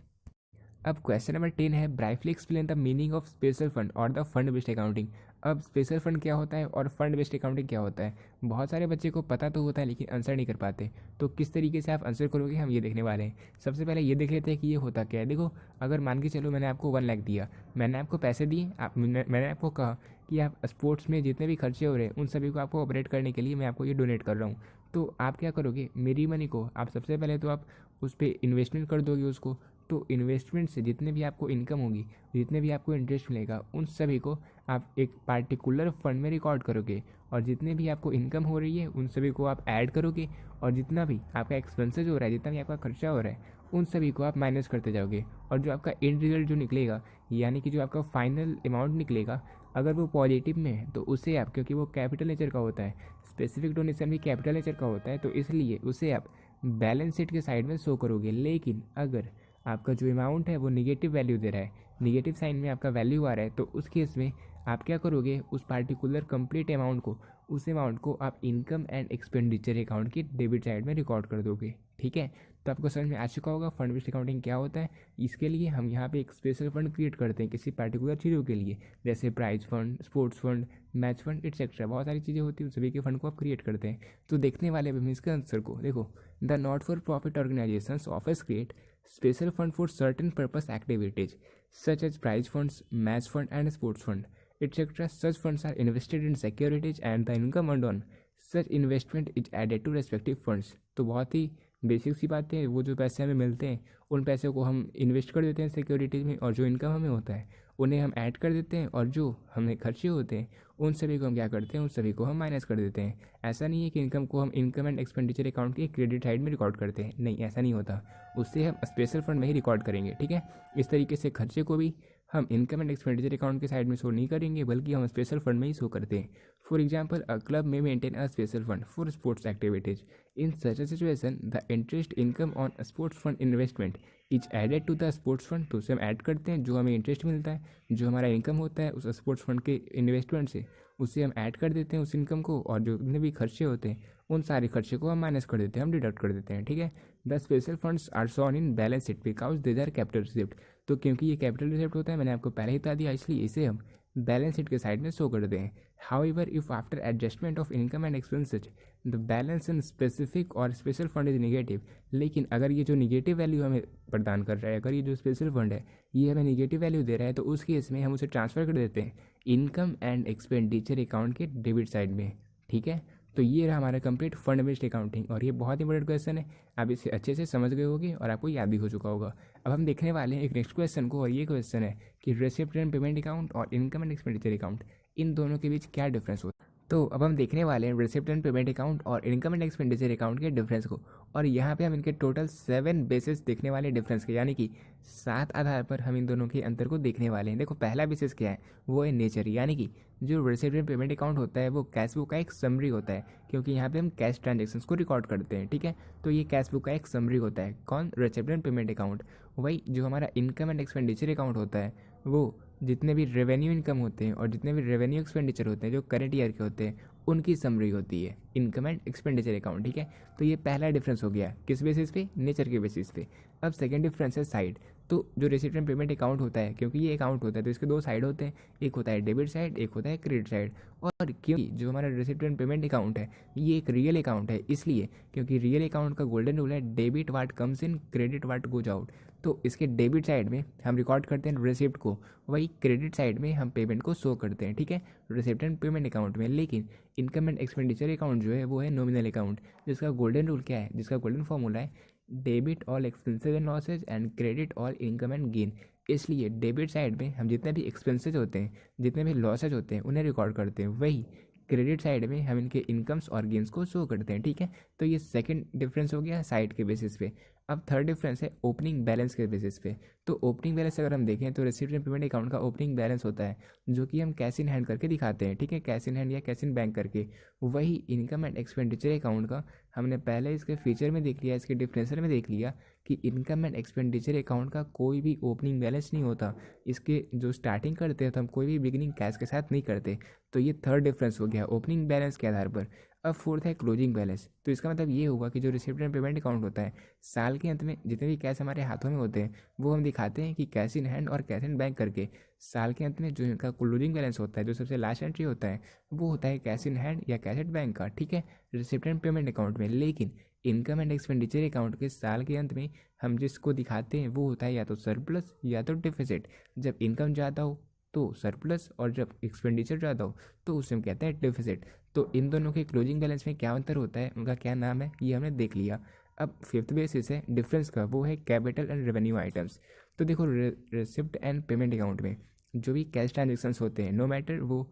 अब क्वेश्चन नंबर 10 है brightly explain the meaning of special fund और द फंड बेस्ड अकाउंटिंग। अब स्पेशल फंड क्या होता है और फंड बेस्ड अकाउंटिंग क्या होता है, बहुत सारे बच्चे को पता तो होता है लेकिन आंसर नहीं कर पाते। तो किस तरीके से आप आंसर करोगे हम ये देखने वाले हैं। सबसे पहले ये देख लेते हैं कि ये होता क्या है। देखो, अगर मान के चलो मैंने आपको 1 लाख दिया, मैंने आपको पैसे दिए, मैंने आपको कहा कि आप स्पोर्ट्स में जितने भी खर्चे हो रहे हैं उन सभी को आपको ऑपरेट करने के लिए मैं आपको ये डोनेट कर रहा हूँ। तो आप क्या करोगे, मेरी मनी को आप सबसे पहले तो आप उस पर इन्वेस्टमेंट कर दोगे उसको। तो इन्वेस्टमेंट से जितने भी आपको इनकम होगी, जितने भी आपको इंटरेस्ट मिलेगा, उन सभी को आप एक पार्टिकुलर फंड में रिकॉर्ड करोगे और जितने भी आपको इनकम हो रही है उन सभी को आप ऐड करोगे और जितना भी आपका एक्सपेंसेस हो रहा है, जितना भी आपका खर्चा हो रहा है, उन सभी को आप माइनस करते जाओगे और जो आपका एंड रिजल्ट जो निकलेगा, यानी कि जो आपका फाइनल अमाउंट निकलेगा, अगर वो पॉजिटिव में है तो उसे आप, क्योंकि वो कैपिटल नेचर का होता है, स्पेसिफिक डोनेशन भी कैपिटल नेचर का होता है, तो इसलिए उसे आप बैलेंस शीट के साइड में शो करोगे। लेकिन अगर आपका जो अमाउंट है वो निगेटिव वैल्यू दे रहा है, निगेटिव साइन में आपका वैल्यू आ रहा है, तो उस केस में आप क्या करोगे, उस पार्टिकुलर कंप्लीट अमाउंट को, उस अमाउंट को आप इनकम एंड एक्सपेंडिचर अकाउंट की डेबिट साइड में रिकॉर्ड कर दोगे। ठीक है, तो आपको समझ में आ चुका होगा फंड बेस्ड अकाउंटिंग क्या होता है। इसके लिए हम यहाँ पे एक स्पेशल फंड क्रिएट करते हैं किसी पर्टिकुलर चीज़ों के लिए, जैसे prize fund, sports fund, match fund etcetera, बहुत सारी चीज़ें होती हैं, सभी के फंड को आप क्रिएट करते हैं। तो देखने वाले अब हम इसके आंसर को देखो, the not for profit organisations offers create special fund for certain purpose activities such as prize funds, match fund and sports fund, etc. Such funds are invested in securities and the income earned on such investment is added to respective funds। तो बहुत ही basic सी बात है, वो जो पैसे हमें मिलते हैं उन पैसों को हम इन्वेस्ट कर देते हैं सिक्योरिटीज़ में और जो इनकम हमें होता है उन्हें हम ऐड कर देते हैं और जो हमें खर्चे होते हैं उन सभी को हम क्या करते हैं, उन सभी को हम माइनस कर देते हैं। ऐसा नहीं है कि इनकम को हम इनकम एंड एक्सपेंडिचर अकाउंट के क्रेडिट साइड में रिकॉर्ड करते हैं, नहीं ऐसा नहीं होता, उससे हम स्पेशल फंड में ही रिकॉर्ड करेंगे। ठीक है, इस तरीके से खर्चे को भी हम इनकम एंड एक्सपेंडिचर अकाउंट के साइड में शो नहीं करेंगे बल्कि हम स्पेशल फंड में ही शो करते हैं। फॉर एग्जाम्पल, अ क्लब में maintain a special fund for sports activities. In such a situation the interest income on sports fund investment is added to the sports fund. तो उसे हम add करते हैं, जो हमें इंटरेस्ट मिलता है, जो हमारा इनकम होता है उस स्पोर्ट्स फंड के इन्वेस्टमेंट से, उसे हम ऐड कर देते हैं उस इनकम को और जो जितने भी खर्चे होते हैं उन सारे खर्चे को हम माइनस कर देते हैं, हम डिडक्ट कर देते हैं। ठीक है, the special funds are shown in balance sheet because these are capital receipt. तो क्योंकि ये कैपिटल रिसिप्ट होता है, मैंने आपको पहले ही बता दिया, इसलिए इसे हम बैलेंस शीट के साइड में शो करते हैं। However if after adjustment of income and expenses the balance in specific और स्पेशल फंड इज निगेटिव, लेकिन अगर ये जो निगेटिव वैल्यू हमें प्रदान कर रहा है, अगर ये जो स्पेशल फंड है ये हमें निगेटिव वैल्यू दे रहा है, तो उस केस में हम उसे ट्रांसफ़र कर देते हैं इनकम एंड एक्सपेंडिचर अकाउंट के डेबिट साइड में। ठीक है, तो ये रहा हमारा कंप्लीट फंड बेस्ड अकाउंटिंग, और ये बहुत इंपॉर्टेंट क्वेश्चन है। आप इसे अच्छे से समझ गए होगे और आपको याद भी हो चुका होगा। अब हम देखने वाले हैं एक नेक्स्ट क्वेश्चन को, और ये क्वेश्चन है कि रिसिप्ट एंड पेमेंट अकाउंट और इनकम एंड एक्सपेंडिचर अकाउंट, इन दोनों के बीच क्या डिफरेंस होता है। तो अब हम देखने वाले हैं रिसिप्ट एंड पेमेंट अकाउंट और इनकम एंड एक्सपेंडिचर अकाउंट के डिफरेंस को, और यहाँ पे हम इनके टोटल 7 बेसिस देखने वाले डिफरेंस के, यानी कि 7 आधार पर हम इन दोनों के अंतर को देखने वाले हैं। देखो पहला बेसिस क्या है, वो है नेचर, यानी कि जो रिसिप्ट एंड पेमेंट अकाउंट होता है वो कैश बुक का एक समरी होता है, क्योंकि यहाँ पे हम कैश ट्रांजेक्शन्स को रिकॉर्ड करते हैं। ठीक है, तो ये कैश बुक का एक समरी होता है। कौन, रिसिप्ट एंड पेमेंट अकाउंट। वही जो हमारा इनकम एंड एक्सपेंडिचर अकाउंट होता है, वो जितने भी रेवेन्यू इनकम होते हैं और जितने भी रेवेन्यू एक्सपेंडिचर होते हैं जो करंट ईयर के होते हैं, उनकी समरी होती है इनकम एंड एक्सपेंडिचर अकाउंट। ठीक है, तो ये पहला डिफरेंस हो गया, किस बेसिस पे, नेचर के बेसिस पे। अब सेकंड डिफरेंस है साइड। तो जो रिसिप्ट एंड पेमेंट अकाउंट होता है, क्योंकि ये अकाउंट होता है तो इसके 2 साइड होते हैं, एक होता है डेबिट साइड, एक होता है क्रेडिट साइड। और क्योंकि जो हमारा रिसिप्ट एंड पेमेंट अकाउंट है ये एक रियल अकाउंट है, इसलिए क्योंकि रियल अकाउंट का गोल्डन रूल है debit watt comes in, credit what goes out. तो इसके डेबिट साइड में हम रिकॉर्ड करते हैं रिसिप्ट को, वही क्रेडिट साइड में हम पेमेंट को शो करते हैं। ठीक है, रिसिप्ट एंड पेमेंट अकाउंट में। लेकिन इनकम एंड एक्सपेंडिचर अकाउंट जो है वो है नॉमिनल अकाउंट, जिसका गोल्डन रूल क्या है, जिसका गोल्डन फॉर्मूला है debit all expenses and losses and credit all income and gain. इसलिए डेबिट साइड में हम जितने भी एक्सपेंसेज होते हैं, जितने भी लॉसेज होते हैं, उन्हें रिकॉर्ड करते हैं, वही क्रेडिट साइड में हम इनके इनकम्स और गेन्स को शो करते हैं। ठीक है, तो ये सेकंड डिफरेंस हो गया साइड के बेसिस पे। अब थर्ड डिफरेंस है ओपनिंग बैलेंस के बेसिस पे। तो ओपनिंग बैलेंस अगर हम देखें तो रिसिप्ट एंड पेमेंट अकाउंट का ओपनिंग बैलेंस होता है जो कि हम कैश इन हैंड करके दिखाते हैं। ठीक है, कैश इन हैंड या कैश इन बैंक करके। वही इनकम एंड एक्सपेंडिचर अकाउंट का हमने पहले इसके फीचर में देख लिया, इसके डिफरेंसर में देख लिया कि इनकम एंड एक्सपेंडिचर अकाउंट का कोई भी ओपनिंग बैलेंस नहीं होता। इसके जो स्टार्टिंग करते हैं तो हम कोई भी बिगिनिंग कैश के साथ नहीं करते। तो ये थर्ड डिफरेंस हो गया ओपनिंग बैलेंस के आधार पर। अब फोर्थ है क्लोजिंग बैलेंस। तो इसका मतलब ये होगा कि जो रिसिप्ट एंड पेमेंट अकाउंट होता है, साल के अंत में जितने भी कैश हमारे हाथों में होते हैं वो हम दिखाते हैं कि कैश इन हैंड और कैश इन बैंक करके। साल के अंत में जो इनका क्लोजिंग बैलेंस होता है, जो सबसे लास्ट एंट्री होता है, वो होता है कैश इन हैंड या कैश इन बैंक का। ठीक है, रिसिप्ट एंड पेमेंट अकाउंट में। लेकिन इनकम एंड एक्सपेंडिचर अकाउंट के साल के अंत में हम जिसको दिखाते हैं वो होता है या तो सरप्लस या तो डिफिसिट। जब इनकम ज़्यादा हो तो सरप्लस, और जब एक्सपेंडिचर ज़्यादा हो तो उसे हम कहते हैं डिफिसिट। तो इन दोनों के क्लोजिंग बैलेंस में क्या अंतर होता है, उनका क्या नाम है, ये हमने देख लिया। अब फिफ्थ बेसिस है डिफरेंस का, वो है कैपिटल एंड रेवेन्यू आइटम्स। तो देखो रिसिप्ट एंड पेमेंट अकाउंट में जो भी कैश ट्रांजेक्शन्स होते हैं, नो मैटर वो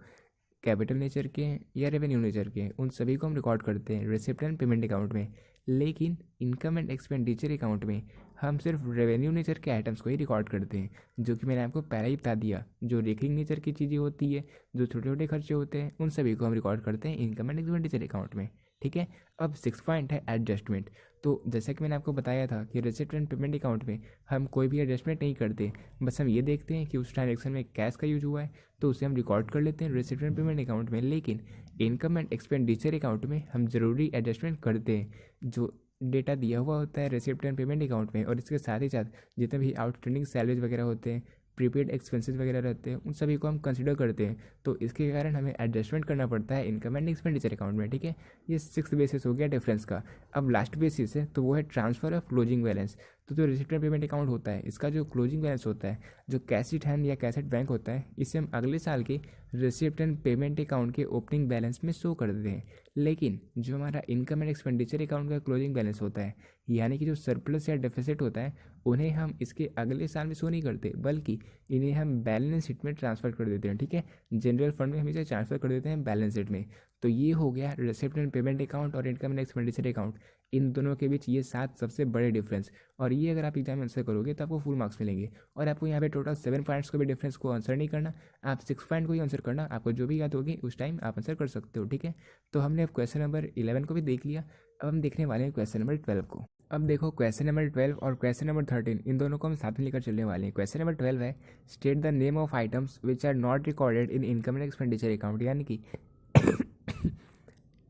कैपिटल नेचर के हैं या रेवेन्यू नेचर के हैं, उन सभी को हम रिकॉर्ड करते हैं रिसिप्ट एंड पेमेंट अकाउंट में। लेकिन इनकम एंड एक्सपेंडिचर अकाउंट में हम सिर्फ रेवेन्यू नेचर के आइटम्स को ही रिकॉर्ड करते हैं, जो कि मैंने आपको पहले ही बता दिया। जो रेकरिंग नेचर की चीज़ें होती है, जो छोटे छोटे खर्चे होते हैं, उन सभी को हम रिकॉर्ड करते हैं इनकम एंड एक्सपेंडिचर अकाउंट में। ठीक है, अब 6 पॉइंट है एडजस्टमेंट। तो जैसा कि मैंने आपको बताया था कि रिसिप्ट एंड पेमेंट अकाउंट में हम कोई भी एडजस्टमेंट नहीं करते, बस हम ये देखते हैं कि उस ट्रांजेक्शन में कैश का यूज हुआ है तो उसे हम रिकॉर्ड कर लेते हैं रिसिप्ट एंड पेमेंट अकाउंट में। लेकिन इनकम एंड एक्सपेंडिचर अकाउंट में हम ज़रूरी एडजस्टमेंट करते हैं, जो डेटा दिया हुआ होता है रिसिप्ट एंड पेमेंट अकाउंट में, और इसके साथ ही साथ जितने भी आउटस्टैंडिंग सैलरीज वगैरह होते हैं, प्रीपेड एक्सपेंसेस वगैरह रहते हैं, उन सभी को हम कंसिडर करते हैं। तो इसके कारण हमें एडजस्टमेंट करना पड़ता है इनकम एंड एक्सपेंडिचर अकाउंट में। ठीक है, ये 6th बेसिस हो गया डिफरेंस का। अब लास्ट बेसिस है तो वो है ट्रांसफर ऑफ क्लोजिंग बैलेंस। तो जो रिसिप्ट एंड पेमेंट अकाउंट होता है, इसका जो क्लोजिंग बैलेंस होता है, जो कैश एट हैंड या कैश एट बैंक होता है, इसे हम अगले साल के रिसिप्ट एंड पेमेंट अकाउंट के ओपनिंग बैलेंस में शो कर देते हैं। लेकिन जो हमारा इनकम एंड एक्सपेंडिचर अकाउंट का क्लोजिंग बैलेंस होता है, यानी कि जो सरप्लस या डेफिसिट होता है, उन्हें हम इसके अगले साल में शो नहीं करते, बल्कि इन्हें हम बैलेंस शीट में ट्रांसफ़र कर देते हैं। ठीक है, जनरल फंड में हम इसे ट्रांसफ़र कर देते हैं बैलेंस शीट में। तो ये हो गया रिसिप्ट एंड पेमेंट अकाउंट और इनकम एंड एक्सपेंडिचर अकाउंट, इन दोनों के बीच ये 7 सबसे बड़े डिफरेंस। और ये अगर आप एग्जाम में आंसर करोगे तो आपको फुल मार्क्स मिलेंगे। और आपको यहाँ पे टोटल 7 पॉइंट्स को भी डिफरेंस को आंसर नहीं करना, आप 6 पॉइंट को ही आंसर करना। आपको जो भी याद होगी उस टाइम आप आंसर कर सकते हो। ठीक है, तो हमने अब क्वेश्चन नंबर 11 को भी देख लिया। अब हम देखने वाले हैं क्वेश्चन नंबर 12 को। अब देखो क्वेश्चन नंबर 12 और क्वेश्चन नंबर 13, इन दोनों को हम साथ में लेकर चलने वाले हैं। क्वेश्चन नंबर 12 है state the name of items which are not recorded in income and expenditure account. यानी कि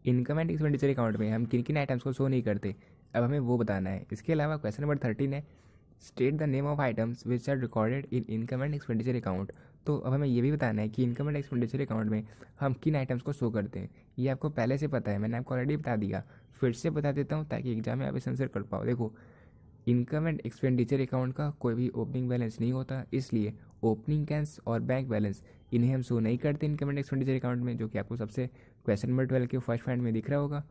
इनकम एंड एक्सपेंडिचर अकाउंट में हम किन किन आइटम्स को शो नहीं करते। अब हमें वो बताना है। इसके अलावा क्वेश्चन नंबर 13 है, state the name of items which are recorded in income and expenditure account. तो अब हमें ये भी बताना है कि इनकम एंड एक्सपेंडिचर अकाउंट में हम किन आइटम्स को शो करते हैं। ये आपको पहले से पता है, मैंने आपको ऑलरेडी बता दिया, फिर से बता देता हूँ ताकि एग्जाम में आप इसे आंसर कर पाओ। देखो, इनकम एंड एक्सपेंडिचर अकाउंट का कोई भी ओपनिंग बैलेंस नहीं होता, इसलिए ओपनिंग कैश और बैंक बैलेंस इन्हें हम शो नहीं करते इनकम एंड एक्सपेंडिचर अकाउंट में, जो कि आपको सबसे क्वेश्चन नंबर 12 के फर्स्ट पॉइंट में दिख रहा होगा।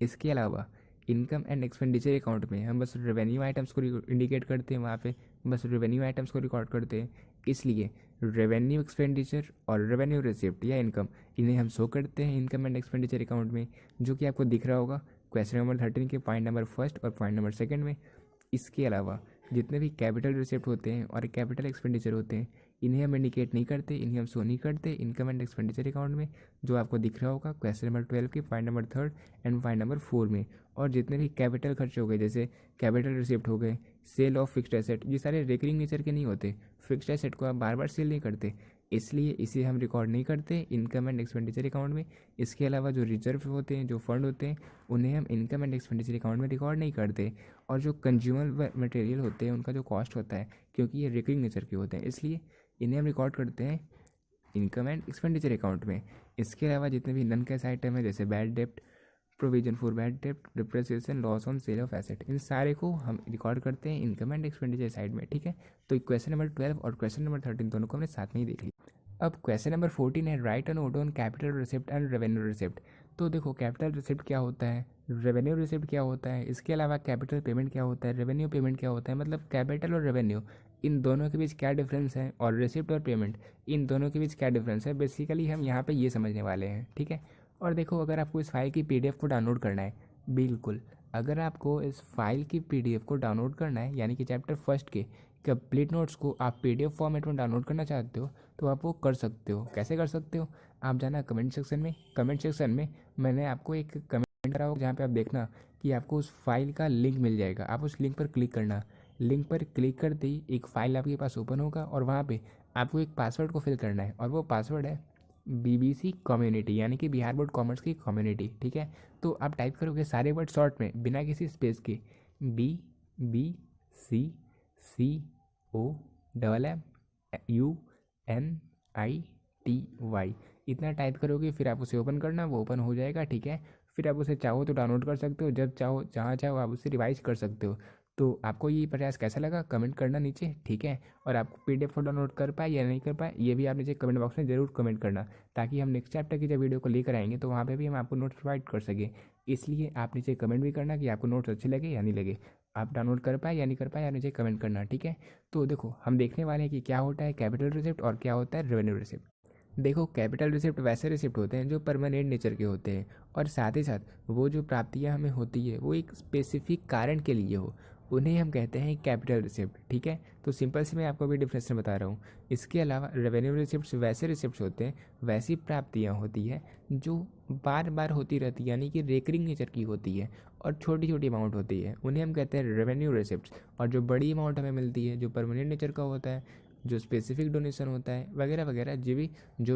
इसके अलावा इनकम एंड एक्सपेंडिचर अकाउंट में हम बस रेवेन्यू आइटम्स को इंडिकेट करते हैं, वहाँ पे बस रेवेन्यू आइटम्स को रिकॉर्ड करते हैं, इसलिए रेवेन्यू एक्सपेंडिचर और रेवेन्यू रिसिप्ट या इनकम इन्हें हम शो करते हैं इनकम एंड एक्सपेंडिचर अकाउंट में, जो कि आपको दिख रहा होगा क्वेश्चन नंबर 13 के पॉइंट नंबर फर्स्ट और पॉइंट नंबर सेकंड में। इसके अलावा जितने भी कैपिटल रिसिप्ट होते हैं और कैपिटल एक्सपेंडिचर होते हैं इन्हें हम इंडिकेट नहीं करते, इन्हें हम शो नहीं करते इनकम एंड एक्सपेंडिचर अकाउंट में, जो आपको दिख रहा होगा क्वेश्चन नंबर 12 के point number 3 and point number 4 में। और जितने भी कैपिटल खर्च हो गए, जैसे कैपिटल रिसिप्ट हो गए, सेल ऑफ फिक्स्ड एसेट, ये सारे रिकरिंग नेचर के नहीं होते, फिक्स्ड एसेट को आप बार बार सेल नहीं करते, इसलिए इसे हम रिकॉर्ड नहीं करते इनकम एंड एक्सपेंडिचर अकाउंट में। इसके अलावा जो रिजर्व होते हैं, जो फंड होते हैं, उन्हें हम इनकम एंड एक्सपेंडिचर अकाउंट में रिकॉर्ड नहीं करते। और जो कंज्यूमर मटेरियल होते हैं उनका जो कॉस्ट होता है, क्योंकि ये रिकरिंग नेचर के होते हैं, इसलिए इन्हें हम रिकॉर्ड करते हैं इनकम एंड एक्सपेंडिचर अकाउंट में। इसके अलावा जितने भी नॉन कैश आइटम है, जैसे bad dept, provision for bad dept, depreciation, loss on sale of asset, इन सारे को हम रिकॉर्ड करते हैं इनकम एंड एक्सपेंडिचर साइड में। ठीक है, तो क्वेश्चन नंबर 12 और क्वेश्चन नंबर 13 दोनों को हमने साथ में ही देख लिया। अब क्वेश्चन नंबर 14 है, right a note on capital receipt and revenue receipt. तो देखो, कैपिटल रिसिप्ट क्या होता है, रेवेन्यू रिसिप्ट क्या होता है, इसके अलावा कैपिटल पेमेंट क्या होता है, रेवेन्यू पेमेंट क्या होता है, मतलब कैपिटल और रेवेन्यू इन दोनों के बीच क्या डिफरेंस है, और रिसिप्ट और पेमेंट इन दोनों के बीच क्या डिफरेंस है, बेसिकली हम यहाँ पे ये समझने वाले हैं। ठीक है, और देखो, अगर आपको इस फाइल की PDF को डाउनलोड करना है, बिल्कुल, अगर आपको इस फाइल की PDF को डाउनलोड करना है, यानी कि चैप्टर फर्स्ट के कंप्लीट नोट्स को आप PDF फॉर्मेट में डाउनलोड करना चाहते हो, तो आप वो कर सकते हो। कैसे कर सकते हो, आप जाना कमेंट सेक्शन में, कमेंट सेक्शन में मैंने आपको एक कमेंट करा होगा जहाँ पे आप देखना कि आपको उस फाइल का लिंक मिल जाएगा, आप उस लिंक पर क्लिक करना। लिंक पर क्लिक करते ही एक फ़ाइल आपके पास ओपन होगा और वहाँ पे आपको एक पासवर्ड को फिल करना है, और वो पासवर्ड है BBC कम्युनिटी, यानी कि बिहार बोर्ड कॉमर्स की कम्युनिटी। ठीक है, तो आप टाइप करोगे सारे वर्ड शॉर्ट में बिना किसी स्पेस के, BBCCOMMUNITY, इतना टाइप करोगे, फिर आप उसे ओपन करना, वो ओपन हो जाएगा। ठीक है, फिर आप उसे चाहो तो डाउनलोड कर सकते हो, जब चाहो जहाँ चाहो आप उसे रिवाइज कर सकते हो। तो आपको ये प्रयास कैसा लगा कमेंट करना नीचे। ठीक है, और आप PDF को डाउनलोड कर पाए या नहीं कर पाए, ये भी आप नीचे कमेंट बॉक्स में ज़रूर कमेंट करना, ताकि हम नेक्स्ट चैप्टर की जब वीडियो को लेकर आएंगे तो वहाँ पे भी हम आपको नोट्स प्रोवाइड कर सकें। इसलिए आप नीचे कमेंट भी करना कि आपको नोट्स अच्छे लगे या नहीं लगे, आप डाउनलोड कर पाए या नहीं कर पाए, आप नीचे कमेंट करना। ठीक है, तो देखो, हम देखने वाले हैं कि क्या होता है कैपिटल रिसिप्ट और क्या होता है रेवेन्यू रिसिप्ट। देखो, कैपिटल रिसिप्ट वैसे रिसिप्ट होते हैं जो परमानेंट नेचर के होते हैं, और साथ ही साथ वो जो प्राप्तियां हमें होती है वो एक स्पेसिफिक कारण के लिए हो, उन्हें हम कहते हैं कैपिटल रिसिप्ट। ठीक है, तो सिंपल से मैं आपको भी डिफरेंस बता रहा हूँ। इसके अलावा रेवेन्यू रिसिप्ट वैसे रिसिप्ट होते हैं, वैसी प्राप्तियाँ होती है जो बार बार होती रहती है, यानी कि रेकरिंग नेचर की होती है और छोटी छोटी अमाउंट होती है, उन्हें हम कहते हैं रेवेन्यू रिसिप्ट। और जो बड़ी अमाउंट हमें मिलती है, जो परमानेंट नेचर का होता है, जो स्पेसिफिक डोनेशन होता है वगैरह वगैरह, जो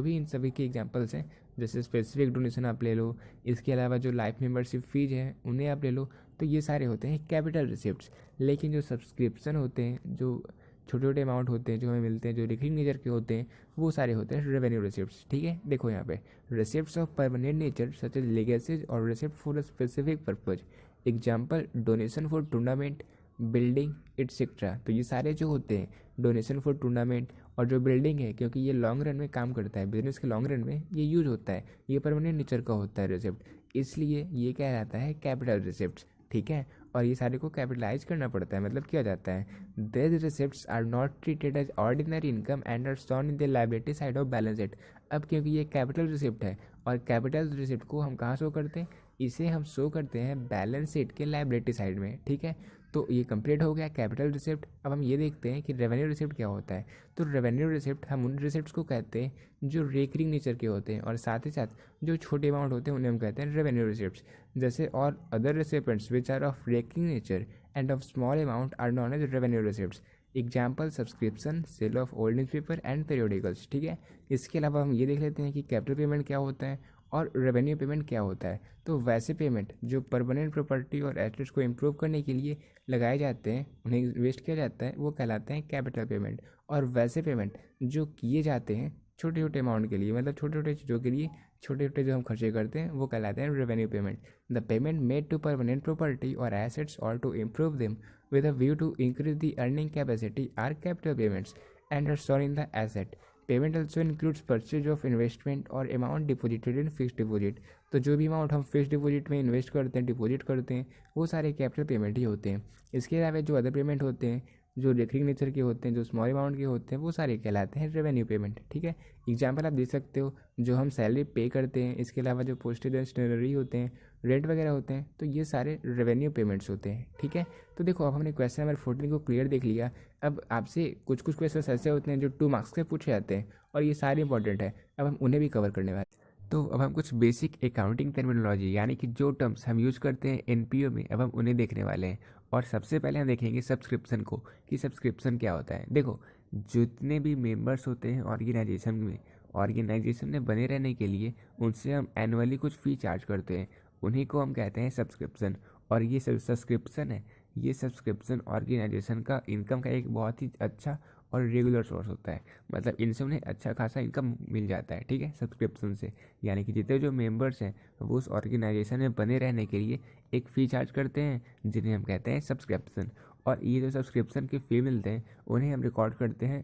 भी इन सभी के एग्जांपल्स हैं, जैसे स्पेसिफिक डोनेशन आप ले लो, इसके अलावा जो लाइफ मेंबरशिप फीस है उन्हें आप ले लो, तो ये सारे होते हैं कैपिटल रिसिप्ट्स। लेकिन जो सब्सक्रिप्शन होते हैं, जो छोटे छोटे अमाउंट होते हैं जो हमें मिलते हैं, जो रिकरिंग नेचर के होते हैं, वो सारे होते हैं रेवेन्यू रिसिप्ट्स। ठीक है, देखो यहाँ पे receipts of permanent nature such as legacies और receipt for a specific purpose, example donation for tournament, building etcetera. तो ये सारे जो होते हैं डोनेशन फॉर टूर्नामेंट, और जो बिल्डिंग है, क्योंकि ये लॉन्ग रन में काम करता है, बिजनेस के लॉन्ग रन में ये यूज होता है, ये परमानेंट नेचर का होता है रिसिप्ट, इसलिए ये कहलाता है कैपिटल रिसिप्ट। ठीक है, और ये सारे को कैपिटलाइज करना पड़ता है, मतलब किया जाता है। This receipts are not treated as ordinary income and are shown in the liability side of balance sheet. अब क्योंकि ये कैपिटल रिसिप्ट है, और कैपिटल रिसिप्ट को हम कहाँ शो करते हैं, इसे हम शो करते हैं बैलेंस शीट के लायबिलिटी साइड में। ठीक है, तो ये कंप्लीट हो गया कैपिटल रिसिप्ट। अब हम ये देखते हैं कि रेवेन्यू रिसिप्ट क्या होता है। तो रेवेन्यू रिसिप्ट हम उन रिसिप्ट्स को कहते हैं जो रेकरिंग नेचर के होते हैं, और साथ ही साथ जो छोटे अमाउंट होते हैं उन्हें हम कहते हैं रेवेन्यू रिसिप्ट्स। जैसे और other receipts which are of recurring nature and of small amount are known as revenue receipts, example subscription, sale of old newspaper and periodicals. ठीक है, इसके अलावा हम ये देख लेते हैं कि कैपिटल पेमेंट क्या होता है और रेवेन्यू पेमेंट क्या होता है, तो वैसे पेमेंट जो परमानेंट प्रॉपर्टी और एसेट्स को इम्प्रूव करने के लिए लगाए जाते हैं, उन्हें इन्वेस्ट किया जाता है, वो कहलाते हैं कैपिटल पेमेंट। और वैसे पेमेंट जो किए जाते हैं छोटे छोटे अमाउंट के लिए, मतलब छोटे छोटे चीज़ों के लिए, छोटे छोटे जो हम खर्चे करते हैं, वो कहलाते हैं revenue payment. The payment made to permanent property और एसेट्स और to improve them with a view to increase the earning capacity are capital payments and are shown in the asset. Payment also includes purchase of investment और amount deposited in fixed deposit। तो जो भी amount हम fix deposit में invest करते हैं, deposit करते हैं, वो सारे कैपिटल पेमेंट ही होते हैं। इसके अलावा जो अदर पेमेंट होते हैं, जो रेकरिंग नेचर के होते हैं, जो स्मॉल अमाउंट के होते हैं, वो सारे कहलाते हैं रेवेन्यू पेमेंट। ठीक है, एग्जाम्पल आप दे सकते हो, जो हम सैलरी पे करते हैं, इसके अलावा जो पोस्टेज एंड स्टेशनरी होते हैं, रेंट वगैरह होते हैं, तो ये सारे रेवेन्यू पेमेंट्स होते हैं। ठीक है, तो देखो अब हमने क्वेश्चन नंबर 14 को क्लियर देख लिया। अब आपसे कुछ कुछ क्वेश्चन ऐसे होते हैं जो 2 मार्क्स के पूछे जाते हैं और ये सारे इंपॉर्टेंट है, अब हम उन्हें भी कवर करने वाले हैं। तो अब हम कुछ बेसिक अकाउंटिंग टर्मिनोलॉजी यानी कि जो टर्म्स हम यूज़ करते हैं एनपीओ में, अब हम उन्हें देखने वाले हैं। और सबसे पहले हम देखेंगे सब्सक्रिप्शन को, कि सब्सक्रिप्शन क्या होता है। देखो, जितने भी मेंबर्स होते हैं ऑर्गेनाइजेशन में, ऑर्गेनाइजेशन में बने रहने के लिए उनसे हम एनुअली कुछ फ़ी चार्ज करते हैं, उन्हीं को हम कहते हैं सब्सक्रिप्शन। और ये सब्सक्रिप्शन है, ये सब्सक्रिप्शन ऑर्गेनाइजेशन का इनकम का एक बहुत ही अच्छा और रेगुलर सोर्स होता है। मतलब इनसे उन्हें अच्छा खासा इनकम मिल जाता है। ठीक है, सब्सक्रिप्शन से, यानी कि जितने जो मेंबर्स हैं वो उस ऑर्गेनाइजेशन में बने रहने के लिए एक फ़ी चार्ज करते हैं, जिन्हें हम कहते हैं सब्सक्रिप्शन। और ये जो सब्सक्रिप्शन के फ़ी मिलते हैं उन्हें हम रिकॉर्ड करते हैं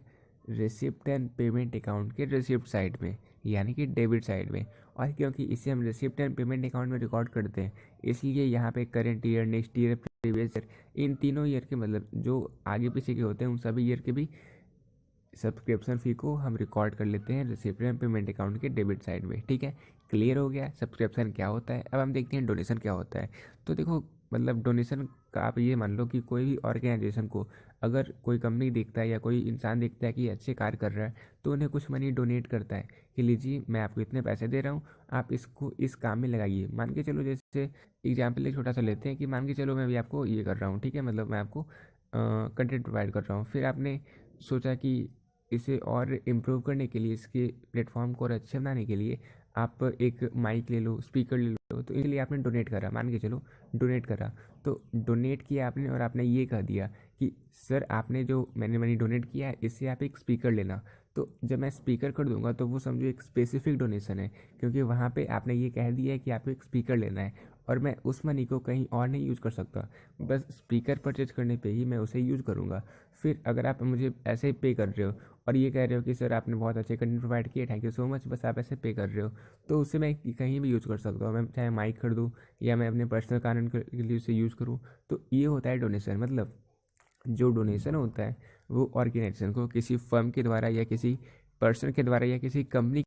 रिसिप्ट एंड पेमेंट अकाउंट के रिसिप्ट साइड में, यानी कि डेबिट साइड में। और क्योंकि इसे हम रिसिप्ट एंड पेमेंट अकाउंट में रिकॉर्ड करते हैं, इसलिए यहाँ पे current year, next year, previous year, इन तीनों ईयर के, मतलब जो आगे पीछे के होते हैं उन सभी ईयर के भी सब्सक्रिप्शन फ़ी को हम रिकॉर्ड कर लेते हैं रिसिप्ट एंड पेमेंट अकाउंट के डेबिट साइड में। ठीक है, क्लियर हो गया सब्सक्रिप्शन क्या होता है। अब हम देखते हैं डोनेशन क्या होता है। तो देखो, मतलब डोनेशन का आप ये मान लो कि कोई भी ऑर्गेनाइजेशन को अगर कोई कंपनी देखता है या कोई इंसान देखता है कि अच्छे कार्य कर रहा है, तो उन्हें कुछ मनी डोनेट करता है कि लीजिए मैं आपको इतने पैसे दे रहा हूँ, आप इसको इस काम में लगाइए। मान के चलो, जैसे एग्जाम्पल एक छोटा सा लेते हैं कि मान के चलो मैं भी आपको ये कर रहा हूँ, ठीक है, मतलब मैं आपको कंटेंट प्रोवाइड कर रहा हूँ। फिर आपने सोचा कि इसे और इम्प्रूव करने के लिए, इसके प्लेटफॉर्म को और अच्छे बनाने के लिए आप एक माइक ले लो, स्पीकर ले लो, तो इसलिए आपने डोनेट करा, मान के चलो डोनेट करा। तो डोनेट किया आपने और आपने ये कह दिया कि सर आपने जो मैंने मनी डोनेट किया है इससे आप एक स्पीकर लेना। तो जब मैं स्पीकर कर दूंगा तो वो समझो एक स्पेसिफिक डोनेशन है, क्योंकि वहाँ पे आपने ये कह दिया है कि आपको एक स्पीकर लेना है और मैं उस मनी को कहीं और नहीं यूज़ कर सकता, बस स्पीकर परचेज करने पे ही मैं उसे यूज़ करूँगा। फिर अगर आप मुझे ऐसे ही पे कर रहे हो और ये कह रहे हो कि सर आपने बहुत अच्छे कंटेंट प्रोवाइड किए, थैंक यू सो मच, बस आप ऐसे पे कर रहे हो, तो उससे मैं कहीं भी यूज़ कर सकता हूँ। मैं चाहे माइक खरीदूँ या मैं अपने पर्सनल कारण के लिए उसे यूज़ करूँ। तो ये होता है डोनेशन। मतलब जो डोनेशन होता है वो ऑर्गेनाइजेशन को किसी फर्म के द्वारा या किसी पर्सन के द्वारा या किसी कंपनी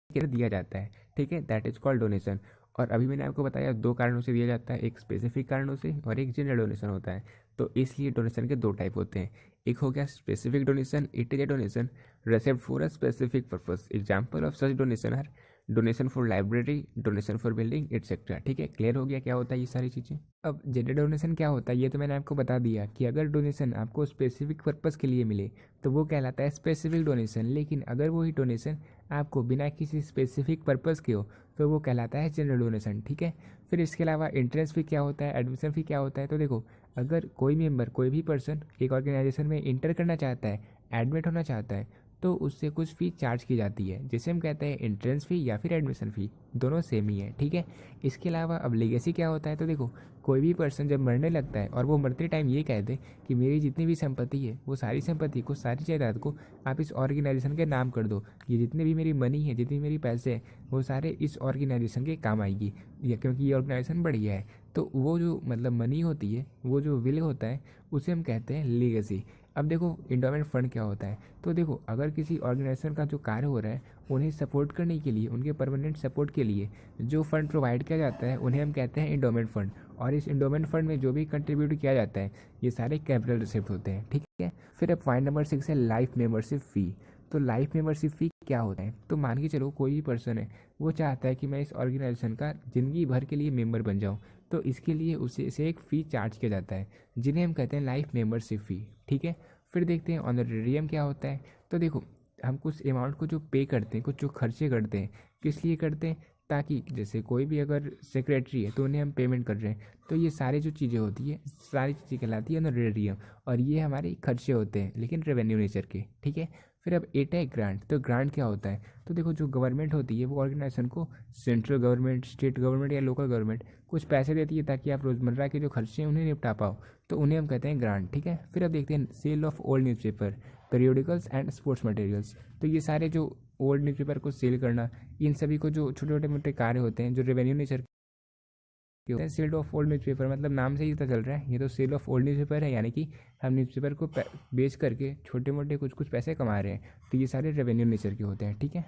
के दिया जाता है। ठीक है, दैट इज कॉल्ड डोनेशन। और अभी मैंने आपको बताया 2 कारणों से दिया जाता है, एक स्पेसिफिक कारणों से और एक जनरल डोनेशन होता है। तो इसलिए डोनेशन के 2 टाइप होते हैं, एक हो गया specific donation, it is a donation received for a specific purpose. Example of such donation are donation for library, donation for building etcetera. ठीक है, क्लियर हो गया क्या होता है ये सारी चीज़ें। अब जनरल डोनेशन क्या होता है ये तो मैंने आपको बता दिया कि अगर डोनेशन आपको स्पेसिफिक पर्पस के लिए मिले तो वो कहलाता है स्पेसिफिक डोनेशन, लेकिन अगर वही डोनेशन आपको बिना किसी स्पेसिफिक पर्पस के हो तो वो कहलाता है जनरल डोनेशन। ठीक है, फिर इसके अलावा एंट्रेंस फी क्या होता है, एडमिशन फी क्या होता है। तो देखो, अगर कोई मेंबर, कोई भी पर्सन एक ऑर्गेनाइजेशन में इंटर करना चाहता है, एडमिट होना चाहता है, तो उससे कुछ फ़ी चार्ज की जाती है, जिसे हम कहते हैं एंट्रेंस फ़ी या फिर एडमिशन फ़ी, दोनों सेम ही है। ठीक है, इसके अलावा अब लीगेसी क्या होता है। तो देखो, कोई भी पर्सन जब मरने लगता है और वो मरते टाइम ये कह दे कि मेरी जितनी भी संपत्ति है वो सारी संपत्ति को, सारी जायदाद को आप इस ऑर्गेनाइजेशन के नाम कर दो, ये जितने भी मेरी मनी है, जितनी मेरी पैसे हैं, वो सारे इस ऑर्गेनाइजेशन के काम आएगी, या क्योंकि ये ऑर्गेनाइजेशन बढ़िया है। तो वो जो मतलब मनी होती है, वो जो विल होता है, उसे हम कहते हैं लीगेसी। अब देखो, इंडोमेंट फंड क्या होता है। तो देखो, अगर किसी ऑर्गेनाइजेशन का जो कार्य हो रहा है उन्हें सपोर्ट करने के लिए, उनके परमानेंट सपोर्ट के लिए जो फंड प्रोवाइड किया जाता है उन्हें हम कहते हैं इंडोमेंट फंड। और इस इंडोमेंट फंड में जो भी कंट्रीब्यूट किया जाता है ये सारे कैपिटल रिसिप्ट होते हैं। ठीक है, फिर अब पॉइंट नंबर 6 है लाइफ मेंबरशिप फ़ी। तो लाइफ मेंबरशिप फ़ी क्या होता है। तो मान के चलो कोई भी पर्सन है, वो चाहता है कि मैं इस ऑर्गेनाइजेशन का ज़िंदगी भर के लिए मेंबर बन जाऊँ, तो इसके लिए उसे से एक फ़ी चार्ज किया जाता है, जिन्हें हम कहते हैं लाइफ मेंबरशिप फ़ी। ठीक है, फिर देखते हैं ऑनरेरियम क्या होता है। तो देखो, हम कुछ अमाउंट को जो पे करते हैं, कुछ जो खर्चे करते हैं, किस लिए करते हैं, ताकि जैसे कोई भी अगर सेक्रेटरी है तो उन्हें हम पेमेंट कर रहे हैं, तो ये सारी जो चीज़ें होती है सारी चीज़ें कहलाती है ऑनरेरियम, और ये हमारे खर्चे होते हैं लेकिन रेवेन्यू नेचर के, ठीक है। फिर अब एटा है ग्रांट। तो ग्रांट क्या होता है? तो देखो जो गवर्नमेंट होती है वो ऑर्गेनाइजेशन को, सेंट्रल गवर्नमेंट, स्टेट गवर्नमेंट या लोकल गवर्नमेंट कुछ पैसे देती है ताकि आप रोज़मर्रा के जो खर्चे हैं उन्हें निपटा पाओ, तो उन्हें हम कहते हैं ग्रांट, ठीक है। फिर अब देखते हैं sale of old newspaper, periodicals and sports materials. तो ये सारे जो ओल्ड न्यूज़पेपर को सेल करना, इन सभी को जो छोटे छोटे मोटे कार्य होते हैं जो रेवेन्यू नेचर के होते हैं। सेल ऑफ ओल्ड न्यूज़पेपर मतलब नाम से ही पता चल रहा है, ये तो सेल ऑफ ओल्ड न्यूज़पेपर है, यानी कि हम न्यूज़पेपर को बेच करके छोटे मोटे कुछ कुछ पैसे कमा रहे हैं, तो ये सारे रेवेन्यू नेचर के होते हैं, ठीक है।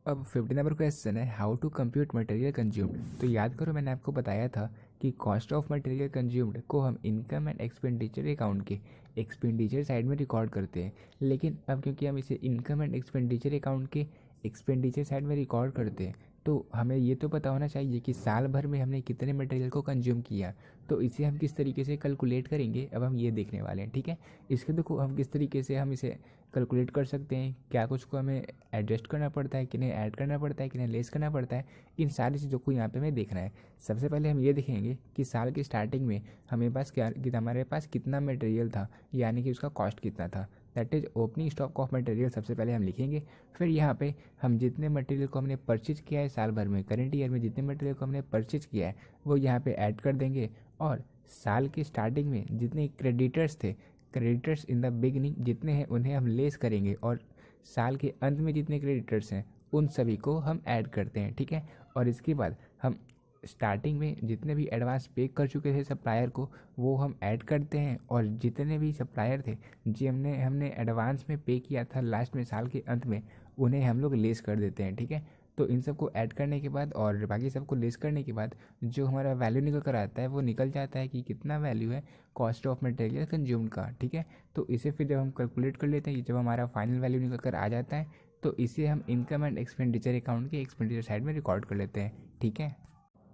अब 50 नंबर क्वेश्चन है, how to compute material consumed. तो याद करो मैंने आपको बताया था कि कॉस्ट ऑफ मटेरियल कंज्यूम्ड को हम इनकम एंड एक्सपेंडिचर अकाउंट के एक्सपेंडिचर साइड में रिकॉर्ड करते हैं, लेकिन अब क्योंकि हम इसे इनकम एंड एक्सपेंडिचर अकाउंट के एक्सपेंडिचर साइड में रिकॉर्ड करते हैं, तो हमें ये तो पता होना चाहिए कि साल भर में हमने कितने मटेरियल को कंज्यूम किया, तो इसे हम किस तरीके से कैलकुलेट करेंगे अब हम ये देखने वाले हैं, ठीक है। इसके देखो हम किस तरीके से हम इसे कैलकुलेट कर सकते हैं, क्या कुछ को हमें एडजस्ट करना पड़ता है, किन्हें ऐड करना पड़ता है, किन्हें लेस करना पड़ता है, इन सारी चीज़ों को यहाँ पे हमें देखना है। सबसे पहले हम ये देखेंगे कि साल की स्टार्टिंग में हमारे पास कितना मटेरियल था, यानी कि उसका कॉस्ट कितना था, that is opening stock of material सबसे पहले हम लिखेंगे। फिर यहाँ पे हम जितने मटेरियल को हमने परचेज किया है साल भर में, करेंट ईयर में जितने मटेरियल को हमने परचेज किया है वो यहाँ पे ऐड कर देंगे, और साल की स्टार्टिंग में जितने क्रेडिटर्स थे, क्रेडिटर्स इन द बिगनिंग जितने हैं उन्हें हम लेस करेंगे, और साल के अंत में जितने क्रेडिटर्स हैं उन सभी को हम ऐड करते हैं, ठीक है। और इसके बाद हम स्टार्टिंग में जितने भी एडवांस पे कर चुके थे सप्लायर को वो हम ऐड करते हैं, और जितने भी सप्लायर थे जी हमने एडवांस में पे किया था लास्ट में साल के अंत में, उन्हें हम लोग लेस कर देते हैं, ठीक है। तो इन सबको ऐड करने के बाद और बाकी सबको लेस करने के बाद जो हमारा वैल्यू निकल कर आता है वो निकल जाता है कि कितना वैल्यू है कॉस्ट ऑफ मटेरियल कंज्यूम्ड का, ठीक है। तो इसे फिर जब हम कैलकुलेट कर लेते हैं, जब हमारा फाइनल वैल्यू निकल कर आ जाता है, तो इसे हम इनकम एंड एक्सपेंडिचर अकाउंट के एक्सपेंडिचर साइड में रिकॉर्ड कर लेते हैं, ठीक है।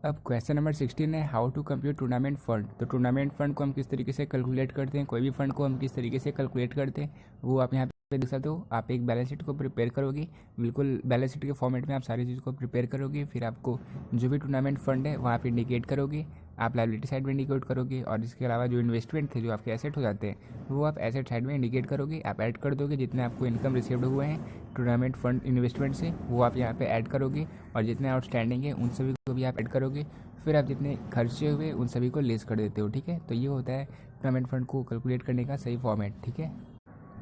अब क्वेश्चन नंबर 16 है, how to compute tournament fund. तो टूर्नामेंट फंड को हम किस तरीके से कैलकुलेट करते हैं, कोई भी फंड को हम किस तरीके से कैलकुलेट करते हैं वो आप यहाँ पे देख सकते हो। आप एक बैलेंस शीट को प्रिपेयर करोगे, बिल्कुल बैलेंस शीट के फॉर्मेट में आप सारी चीज़ को प्रिपेयर करोगे, फिर आपको जो भी टूर्नामेंट फंड है वहाँ पे इंडिकेट करोगे, आप लायबिलिटी साइड में इंडिकेट करोगे, और इसके अलावा जो इन्वेस्टमेंट थे जो आपके एसेट हो जाते हैं वो आप एसेट साइड में इंडिकेट करोगे। आप ऐड कर दोगे जितने आपको इनकम रिसीव्ड हुए हैं टूर्नामेंट फंड इन्वेस्टमेंट से वो आप यहाँ पे ऐड करोगे, और जितने आउटस्टैंडिंग है उन सभी को भी आप ऐड करोगे, फिर आप जितने खर्चे हुए उन सभी को लेस कर देते हो, ठीक है। तो ये होता है टूर्नामेंट फंड को कैलकुलेट करने का सही फॉर्मेट, ठीक है।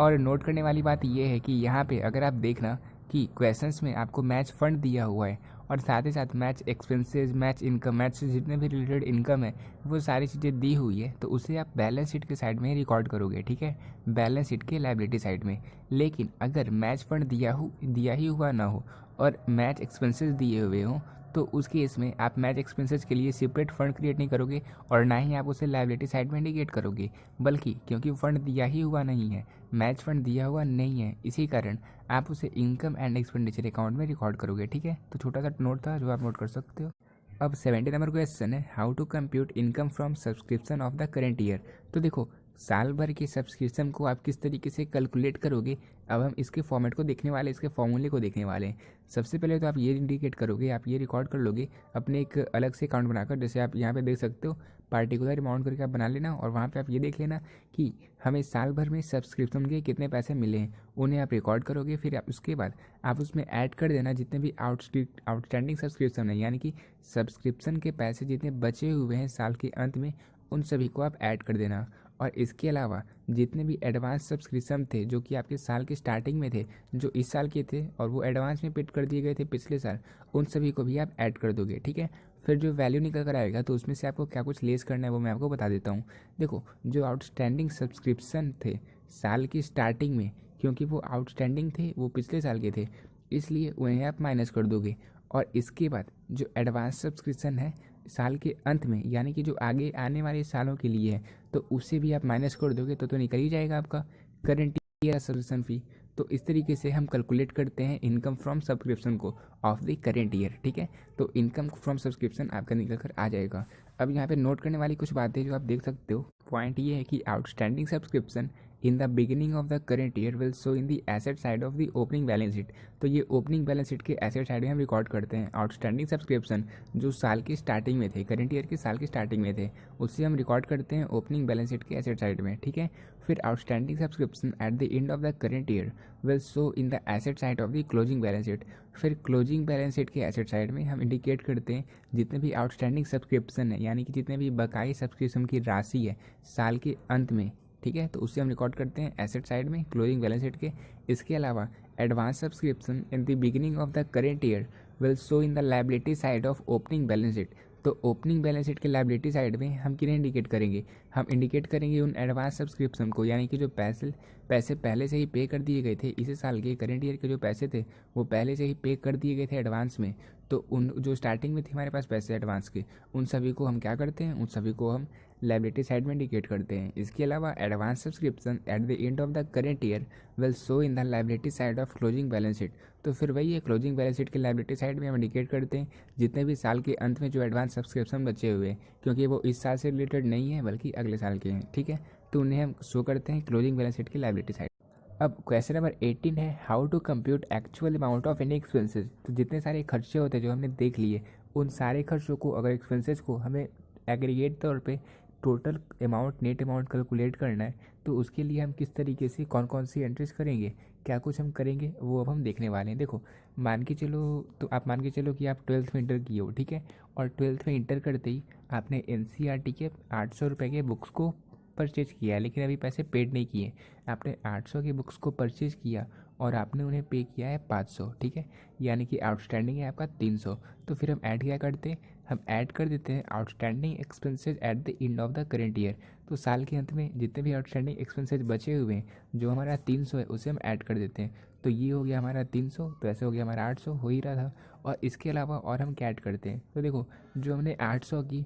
और नोट करने वाली बात ये है कि यहाँ पे अगर आप देखना कि क्वेश्चंस में आपको मैच फंड दिया हुआ है और साथ ही साथ match expenses, match income, match से जितने भी रिलेटेड इनकम है वो सारी चीज़ें दी हुई है, तो उसे आप बैलेंस शीट के साइड में रिकॉर्ड करोगे, ठीक है, बैलेंस शीट के लायबिलिटी साइड में। लेकिन अगर मैच फंड दिया ही हुआ ना हो और मैच एक्सपेंसेस दिए हुए हों, तो उस केस में आप मैच एक्सपेंसेस के लिए सेपरेट फंड क्रिएट नहीं करोगे, और ना ही आप उसे लायबिलिटी साइड में इंडिकेट करोगे, बल्कि क्योंकि फंड दिया ही हुआ नहीं है, मैच फंड दिया हुआ नहीं है, इसी कारण आप उसे इनकम एंड एक्सपेंडिचर अकाउंट में रिकॉर्ड करोगे, ठीक है। तो छोटा सा नोट था जो आप नोट कर सकते हो। अब 70 नंबर क्वेश्चन है, how to compute income from subscription of the current year. तो देखो साल भर के सब्सक्रिप्शन को आप किस तरीके से कैलकुलेट करोगे, अब हम इसके फॉर्मेट को देखने वाले, इसके फॉर्मूले को देखने वाले हैं। सबसे पहले तो आप ये इंडिकेट करोगे, आप ये रिकॉर्ड कर लोगे अपने एक अलग से अकाउंट बनाकर, जैसे आप यहाँ पे देख सकते हो पार्टिकुलर अमाउंट करके आप बना लेना, और वहाँ पे आप ये देख लेना कि हमें साल भर में सब्सक्रिप्शन के कितने पैसे मिले हैं, उन्हें आप रिकॉर्ड करोगे। फिर आप उसके बाद आप उसमें ऐड कर देना जितने भी आउटस्टैंडिंग सब्सक्रिप्शन है, यानी कि सब्सक्रिप्शन के पैसे जितने बचे हुए हैं साल के अंत में उन सभी को आप ऐड कर देना। और इसके अलावा जितने भी एडवांस सब्सक्रिप्शन थे जो कि आपके साल की स्टार्टिंग में थे, जो इस साल के थे और वो एडवांस में पेड कर दिए गए थे पिछले साल, उन सभी को भी आप ऐड कर दोगे, ठीक है। फिर जो वैल्यू निकल कर आएगा तो उसमें से आपको क्या कुछ लेस करना है वो मैं आपको बता देता हूँ। देखो जो आउटस्टैंडिंग सब्सक्रिप्शन थे साल की स्टार्टिंग में, क्योंकि वो आउटस्टैंडिंग थे, वो पिछले साल के थे, इसलिए उन्हें आप माइनस कर दोगे। और इसके बाद जो एडवांस सब्सक्रिप्शन है साल के अंत में, यानी कि जो आगे आने वाले सालों के लिए है, तो उसे भी आप माइनस कर दोगे तो निकल ही जाएगा आपका करंट ईयर सब्सक्रिप्शन फ़ी। तो इस तरीके से हम कैलकुलेट करते हैं इनकम फ्रॉम सब्सक्रिप्शन को ऑफ द करेंट ईयर, ठीक है। तो इनकम फ्रॉम सब्सक्रिप्शन आपका निकल कर आ जाएगा। अब यहाँ पे नोट करने वाली कुछ बातें जो आप देख सकते हो, पॉइंट ये है कि outstanding subscription in the beginning of the current year will show in the asset side of the opening balance sheet. तो ये ओपनिंग बैलेंस शीट के एसेट साइड में हम रिकॉर्ड करते हैं आउटस्टैंडिंग सब्सक्रिप्शन जो साल की स्टार्टिंग में थे, करेंट ईयर के साल की स्टार्टिंग में थे, उससे हम रिकॉर्ड करते हैं ओपनिंग बैलेंस शीट के एसेट साइड में, ठीक है। फिर outstanding subscription at the end of the current year will show in the asset side of the closing balance sheet. फिर क्लोजिंग बैलेंस शीट के एसेट साइड में हम इंडिकेट करते हैं जितने भी आउटस्टैंडिंग सब्सक्रिप्शन है, यानी कि जितने भी बकाई सब्सक्रिप्शन की राशि है साल के अंत में, ठीक है, तो उससे हम रिकॉर्ड करते हैं एसेट साइड में क्लोजिंग बैलेंस शीट के। इसके अलावा advance subscription in the beginning of the current year will show in the liability side of opening balance sheet. तो ओपनिंग बैलेंस शीट के लायबिलिटी साइड में हम किन्हें इंडिकेट करेंगे, हम इंडिकेट करेंगे उन एडवांस सब्सक्रिप्शन को, यानी कि जो पैसे पहले से ही पे कर दिए गए थे, इसी साल के करेंट ईयर के जो पैसे थे वो पहले से ही पे कर दिए गए थे एडवांस में। तो उन जो स्टार्टिंग में थे हमारे पास पैसे एडवांस के, उन सभी को हम क्या करते हैं, उन सभी को हम लायबिलिटी साइड में इंडिकेट करते हैं। इसके अलावा advance subscription at the end of the current year will show in the liability side of closing balance sheet. तो फिर वही है, क्लोजिंग बैलेंस शीट के लायबिलिटी साइड में हम इंडिकेट करते हैं जितने भी साल के अंत में जो एडवांस सब्सक्रिप्शन बचे हुए हैं, क्योंकि वो इस साल से रिलेटेड नहीं है बल्कि अगले साल के हैं, ठीक है, तो उन्हें हम शो करते हैं क्लोजिंग बैलेंस शीट की लायबिलिटी साइड। अब क्वेश्चन नंबर 18 है, how to compute actual amount of any expenses. तो जितने सारे खर्चे होते हैं जो हमने देख लिए, उन सारे खर्चों को, अगर एक्सपेंसेस को हमें एग्रीगेट तौर पे total amount, net amount calculate करना है, तो उसके लिए हम किस तरीके से कौन कौन सी एंट्रीज करेंगे, क्या कुछ हम करेंगे, वो अब हम देखने वाले हैं। देखो मान के चलो, तो आप मान के चलो कि आप 12th में इंटर किए हो, ठीक है, और 12th में इंटर करते ही आपने NCERT के 800 रुपये के बुक्स को परचेज किया है, लेकिन अभी पैसे पेड नहीं किए। आपने 800 की बुक्स को परचेज किया और आपने उन्हें पे किया है 500, ठीक है, यानी कि आउटस्टैंडिंग है आपका 300। तो फिर हम ऐड क्या करते हैं, हम ऐड कर देते हैं outstanding expenses at the end of the current year. तो साल के अंत में जितने भी आउटस्टैंडिंग एक्सपेंसेस बचे हुए हैं, जो हमारा 300 है, उसे हम ऐड कर देते हैं। तो ये हो गया हमारा 300, तो ऐसे हो गया हमारा 800, हो ही रहा था। और इसके अलावा और हम क्या ऐड करते हैं, तो देखो जो हमने 800 की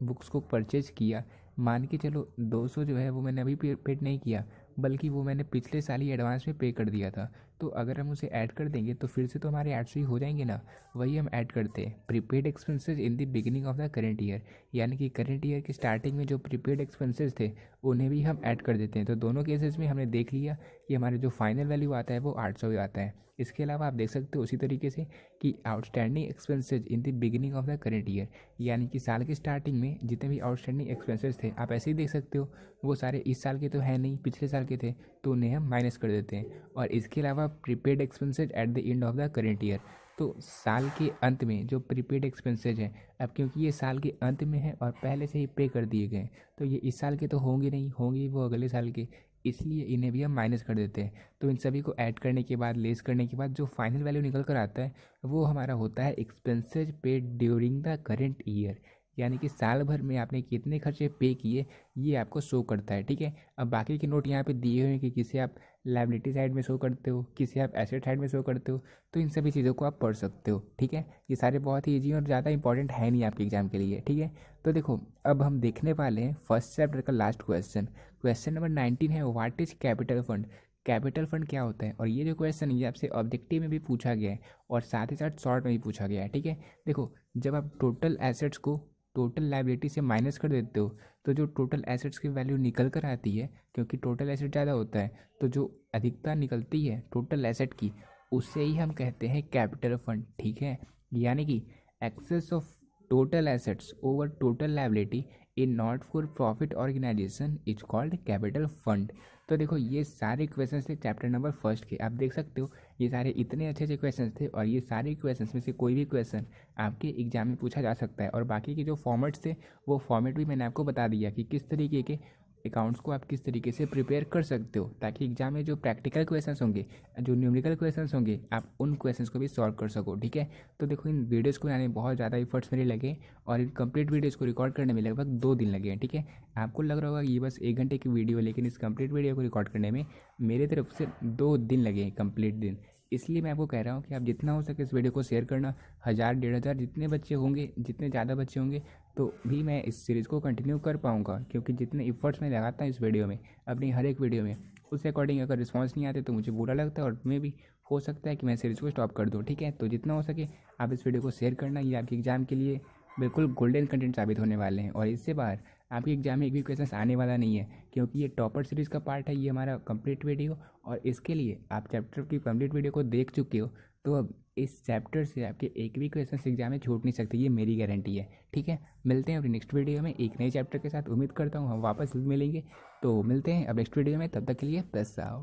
बुक्स को परचेज किया, मान के चलो 200 जो है वो मैंने अभी पेड नहीं किया, बल्कि वो मैंने पिछले साल ही एडवांस में पे कर दिया था। तो अगर हम उसे ऐड कर देंगे तो फिर से तो हमारे 800 ही हो जाएंगे ना। वही हम ऐड करते हैं prepaid expenses in the beginning of the current year, यानी कि करेंट ईयर की स्टार्टिंग में जो प्रीपेड एक्सपेंसेस थे उन्हें भी हम ऐड कर देते हैं। तो दोनों केसेस में हमने देख लिया कि हमारे जो फाइनल वैल्यू आता है वो 800 ही आता है। इसके अलावा आप देख सकते हो उसी तरीके से कि outstanding expenses in the beginning of the current year, यानी कि साल की स्टार्टिंग में जितने भी आउटस्टैंडिंग एक्सपेंसेस थे, आप ऐसे ही देख सकते हो, वो सारे इस साल के तो है नहीं, पिछले साल के थे, तो उन्हें हम माइनस कर देते हैं। और इसके अलावा prepaid expenses at the end of the current year, तो साल के अंत में जो प्रीपेड एक्सपेंसेज हैं, अब क्योंकि ये साल के अंत में है और पहले से ही पे कर दिए गए, तो ये इस साल के तो होंगे नहीं, होंगे वो अगले साल के, इसलिए इन्हें भी हम माइनस कर देते हैं। तो इन सभी को ऐड करने के बाद, लेस करने के बाद जो फाइनल वैल्यू निकल कर आता है वो हमारा होता है expenses paid during the current year, यानी कि साल भर में आपने कितने खर्चे पे किए ये आपको शो करता है, ठीक है। अब बाकी के नोट यहाँ पे दिए हुए हैं कि किसे आप लायबिलिटी साइड में शो करते हो, किसे आप एसेट साइड में शो करते हो, तो इन सभी चीज़ों को आप पढ़ सकते हो, ठीक है। ये सारे बहुत ही ईजी और ज़्यादा इंपॉर्टेंट है नहीं आपके एग्जाम के लिए, ठीक है। तो देखो अब हम देखने वाले हैं फर्स्ट चैप्टर का लास्ट क्वेश्चन। क्वेश्चन नंबर 19 है, what is capital fund. Capital fund क्या होता है, और ये जो क्वेश्चन है ये आपसे ऑब्जेक्टिव में भी पूछा गया है और साथ ही साथ शॉर्ट में भी पूछा गया है, ठीक है। देखो जब आप टोटल एसेट्स को टोटल लायबिलिटी से माइनस कर देते हो, तो जो टोटल एसेट्स की वैल्यू निकल कर आती है, क्योंकि टोटल एसेट ज़्यादा होता है, तो जो अधिकता निकलती है टोटल एसेट की, उससे ही हम कहते हैं कैपिटल फंड, ठीक है। यानी कि excess of total assets over total liability in not for profit organisation is called capital fund. तो देखो ये सारे क्वेश्चंस थे चैप्टर नंबर फर्स्ट के, आप देख सकते हो ये सारे इतने अच्छे अच्छे क्वेश्चंस थे, और ये सारे क्वेश्चंस में से कोई भी क्वेश्चन आपके एग्जाम में पूछा जा सकता है। और बाकी के जो फॉर्मेट्स थे वो फॉर्मेट भी मैंने आपको बता दिया कि किस तरीके के अकाउंट्स को आप किस तरीके से प्रिपेयर कर सकते हो, ताकि एग्जाम में जो प्रैक्टिकल क्वेश्चंस होंगे, जो न्यूमेरिकल क्वेश्चंस होंगे, आप उन क्वेश्चंस को भी सॉल्व कर सको, ठीक है। तो देखो इन वीडियोज़ को बनाने में बहुत ज़्यादा एफर्ट्स मेरे लगे, और इन कंप्लीट वीडियोज़ को रिकॉर्ड करने में लगभग 2 दिन लगे हैं, ठीक है। आपको लग रहा होगा ये बस 1 घंटे की वीडियो है, लेकिन इस कंप्लीट वीडियो को रिकॉर्ड करने में मेरे तरफ से 2 दिन लगे हैं, कंप्लीट दिन। इसलिए मैं आपको कह रहा हूँ कि आप जितना हो सके इस वीडियो को शेयर करना, 1000 1500 जितने बच्चे होंगे, जितने ज़्यादा बच्चे होंगे तो भी मैं इस सीरीज़ को कंटिन्यू कर पाऊँगा, क्योंकि जितने एफर्ट्स मैं लगाता हूँ इस वीडियो में, अपनी हर एक वीडियो में, उस अकॉर्डिंग अगर रिस्पॉन्स नहीं आते तो मुझे बुरा लगता है, और मैं भी हो सकता है कि मैं सीरीज़ को स्टॉप कर दूँ, ठीक है। तो जितना हो सके आप इस वीडियो को शेयर करना, ये आपके एग्ज़ाम के लिए बिल्कुल गोल्डन कंटेंट साबित होने वाले हैं। और इससे बाहर आपके एग्जाम में एक भी क्वेश्चन आने वाला नहीं है, क्योंकि ये टॉपर सीरीज़ का पार्ट है, ये हमारा कंप्लीट वीडियो। और इसके लिए आप चैप्टर की कंप्लीट वीडियो को देख चुके हो, तो अब इस चैप्टर से आपके एक भी क्वेश्चन एग्जाम में छूट नहीं सकते, ये मेरी गारंटी है। ठीक है, मिलते हैं अपनी नेक्स्ट वीडियो में एक नए चैप्टर के साथ। उम्मीद करता हूँ हम वापस मिलेंगे। तो मिलते हैं अब नेक्स्ट वीडियो में, तब तक के लिए बस आओ।